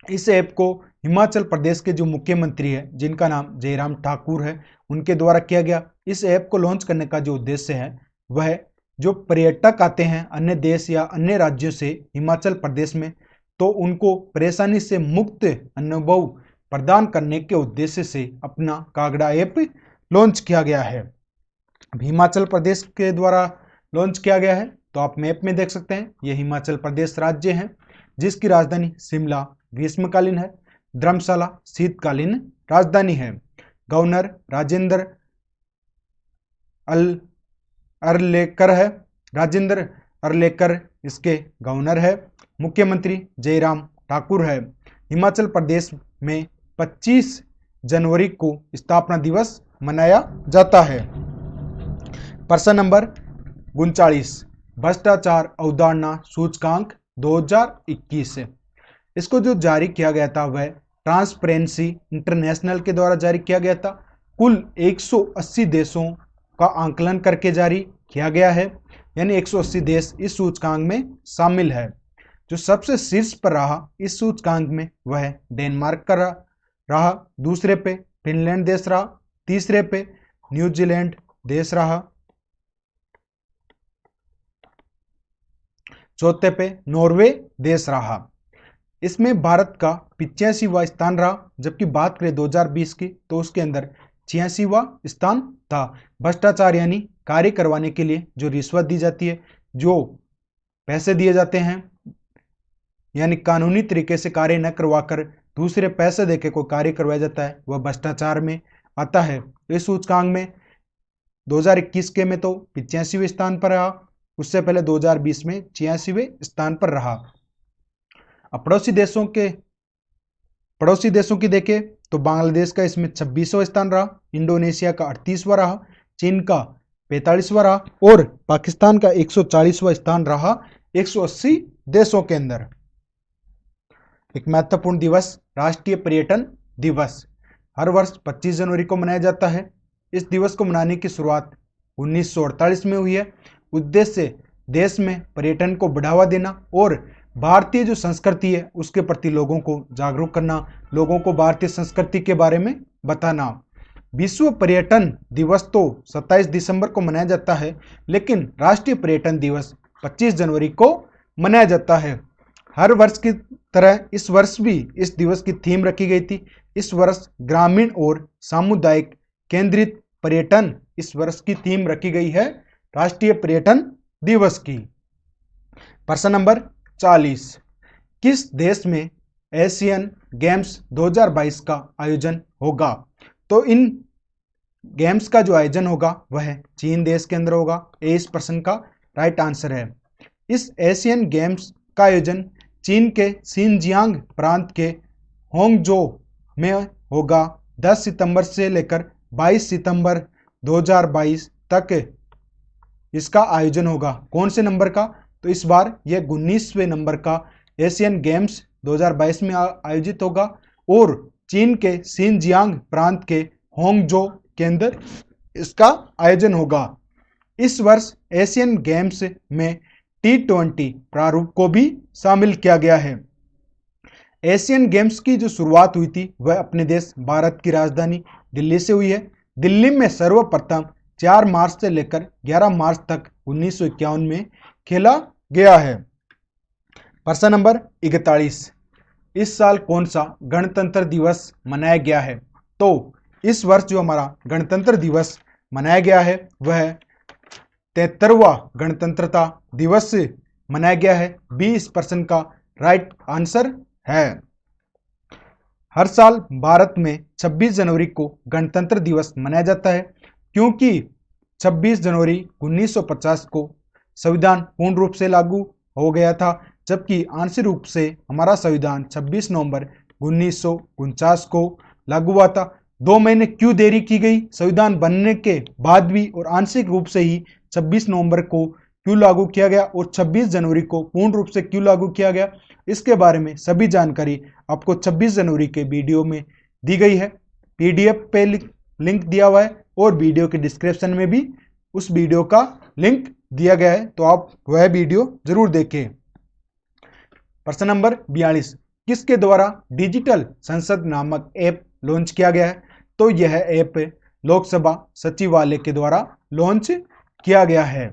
इस ऐप को हिमाचल प्रदेश के जो मुख्यमंत्री है जिनका नाम जयराम ठाकुर है, उनके द्वारा किया गया। इस ऐप को लॉन्च करने का जो उद्देश्य है वह जो पर्यटक आते हैं अन्य देश या अन्य राज्यों से हिमाचल प्रदेश में, तो उनको परेशानी से मुक्त अनुभव प्रदान करने के उद्देश्य से अपना कागड़ा ऐप लॉन्च किया गया है। हिमाचल प्रदेश के द्वारा लॉन्च किया गया है, तो आप मैप में देख सकते हैं यह हिमाचल प्रदेश राज्य है, जिसकी राजधानी शिमला ग्रीष्मकालीन है, धर्मशाला शीतकालीन राजधानी है। गवर्नर राजेंद्र अरलेकर है। राजेंद्र अरलेकर इसके गवर्नर है। मुख्यमंत्री जयराम ठाकुर है। हिमाचल प्रदेश में 25 जनवरी को स्थापना दिवस मनाया जाता है। प्रश्न नंबर 39, भ्रष्टाचार अवधारणा सूचकांक 2021। इसको जो जारी किया गया था वह ट्रांसपेरेंसी इंटरनेशनल के द्वारा जारी किया गया था। कुल 180 देशों का आंकलन करके जारी किया गया है, यानी 180 देश इस सूचकांक में शामिल है। जो सबसे शीर्ष पर रहा इस सूचकांक में वह डेनमार्क का रहा, दूसरे पे फिनलैंड देश रहा, तीसरे पे न्यूजीलैंड देश रहा, चौथे पे नॉर्वे देश रहा। इसमें भारत का 85वां स्थान रहा, जबकि बात करें 2020 की तो उसके अंदर 86वां स्थान था। भ्रष्टाचार यानी कार्य करवाने के लिए जो रिश्वत दी जाती है, जो पैसे दिए जाते हैं, यानी कानूनी तरीके से कार्य न करवाकर दूसरे पैसे देके कोई कार्य करवाया जाता है, वह भ्रष्टाचार में आता है। इस सूचकांक में 2021 के में तो 85वें स्थान पर रहा, उससे पहले 2020 में 86वें स्थान पर रहा। अब पड़ोसी देशों की देखें तो बांग्लादेश का इसमें 26वां स्थान रहा, इंडोनेशिया का 38वां रहा, चीन का 45वां रहा और पाकिस्तान का 140वां स्थान रहा 180 देशों के अंदर। एक महत्वपूर्ण दिवस राष्ट्रीय पर्यटन दिवस हर वर्ष 25 जनवरी को मनाया जाता है। इस दिवस को मनाने की शुरुआत 1948 में हुई है। उद्देश्य देश में पर्यटन को बढ़ावा देना और भारतीय जो संस्कृति है उसके प्रति लोगों को जागरूक करना, लोगों को भारतीय संस्कृति के बारे में बताना। विश्व पर्यटन दिवस तो 27 दिसंबर को मनाया जाता है, लेकिन राष्ट्रीय पर्यटन दिवस 25 जनवरी को मनाया जाता है। हर वर्ष की तरह इस वर्ष भी इस दिवस की थीम रखी गई थी। इस वर्ष ग्रामीण और सामुदायिक केंद्रित पर्यटन इस वर्ष की थीम रखी गई है राष्ट्रीय पर्यटन दिवस की। प्रश्न नंबर 40, किस देश में एशियन गेम्स 2022 का आयोजन होगा? तो इन गेम्स का जो आयोजन होगा वह चीन देश के अंदर होगा। इस प्रश्न का राइट आंसर है। इस एशियन गेम्स का आयोजन चीन के शिनजियांग प्रांत के होंगजो में होगा। 10 सितंबर से लेकर 22 सितंबर 2022 तक इसका आयोजन होगा। कौन से नंबर का? तो इस बार यह 19वें नंबर का एशियन गेम्स 2022 में आयोजित होगा और चीन के शिनजियांग प्रांत के होंगजो के अंदर इसका आयोजन होगा। इस वर्ष एशियन गेम्स में T20 प्रारूप को भी शामिल किया गया है। एशियन गेम्स की जो शुरुआत हुई थी वह अपने देश भारत की राजधानी दिल्ली से हुई है। दिल्ली में सर्वप्रथम 4 मार्च से लेकर 11 मार्च तक 1951 में खेला गया है। प्रश्न नंबर 41, इस साल कौन सा गणतंत्र दिवस मनाया गया है? तो इस वर्ष जो हमारा गणतंत्र दिवस मनाया गया है वह 73वां गणतंत्रता दिवस मनाया गया है। 20 प्रश्न का राइट आंसर है। हर साल भारत में 26 जनवरी को गणतंत्र दिवस मनाया जाता है, क्योंकि 26 जनवरी 1950 को संविधान पूर्ण रूप से लागू हो गया था, जबकि आंशिक रूप से हमारा संविधान 26 नवंबर 1949 को लागू हुआ था। 2 महीने क्यों देरी की गई संविधान बनने के बाद भी, और आंशिक रूप से ही 26 नवंबर को क्यों लागू किया गया और 26 जनवरी को पूर्ण रूप से क्यों लागू किया गया, इसके बारे में सभी जानकारी आपको 26 जनवरी के वीडियो में दी गई है। PDF पे लिंक दिया हुआ है और वीडियो के डिस्क्रिप्शन में भी उस वीडियो का लिंक दिया गया है, तो आप वह वीडियो जरूर देखें। प्रश्न नंबर 42, किसके द्वारा डिजिटल संसद नामक ऐप लॉन्च किया गया है? तो यह ऐप लोकसभा सचिवालय के द्वारा लॉन्च किया गया है।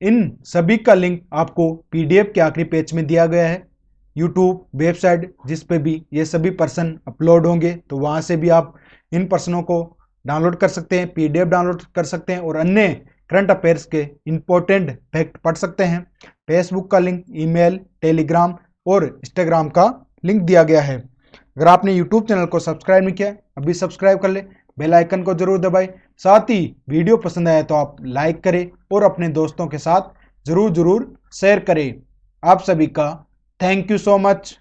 इन सभी का लिंक आपको PDF के आखिरी पेज में दिया गया है। यूट्यूब वेबसाइट जिस पे भी ये सभी प्रश्न अपलोड होंगे, तो वहां से भी आप इन प्रश्नों को डाउनलोड कर सकते हैं, PDF डाउनलोड कर सकते हैं और अन्य करंट अफेयर्स के इंपॉर्टेंट फैक्ट पढ़ सकते हैं। फेसबुक का लिंक, ईमेल, टेलीग्राम और इंस्टाग्राम का लिंक दिया गया है। अगर आपने यूट्यूब चैनल को सब्सक्राइब नहीं किया अभी सब्सक्राइब कर ले, बेल आइकन को जरूर दबाएं। साथ ही वीडियो पसंद आया तो आप लाइक करें और अपने दोस्तों के साथ जरूर शेयर करें। आप सभी का थैंक यू सो मच।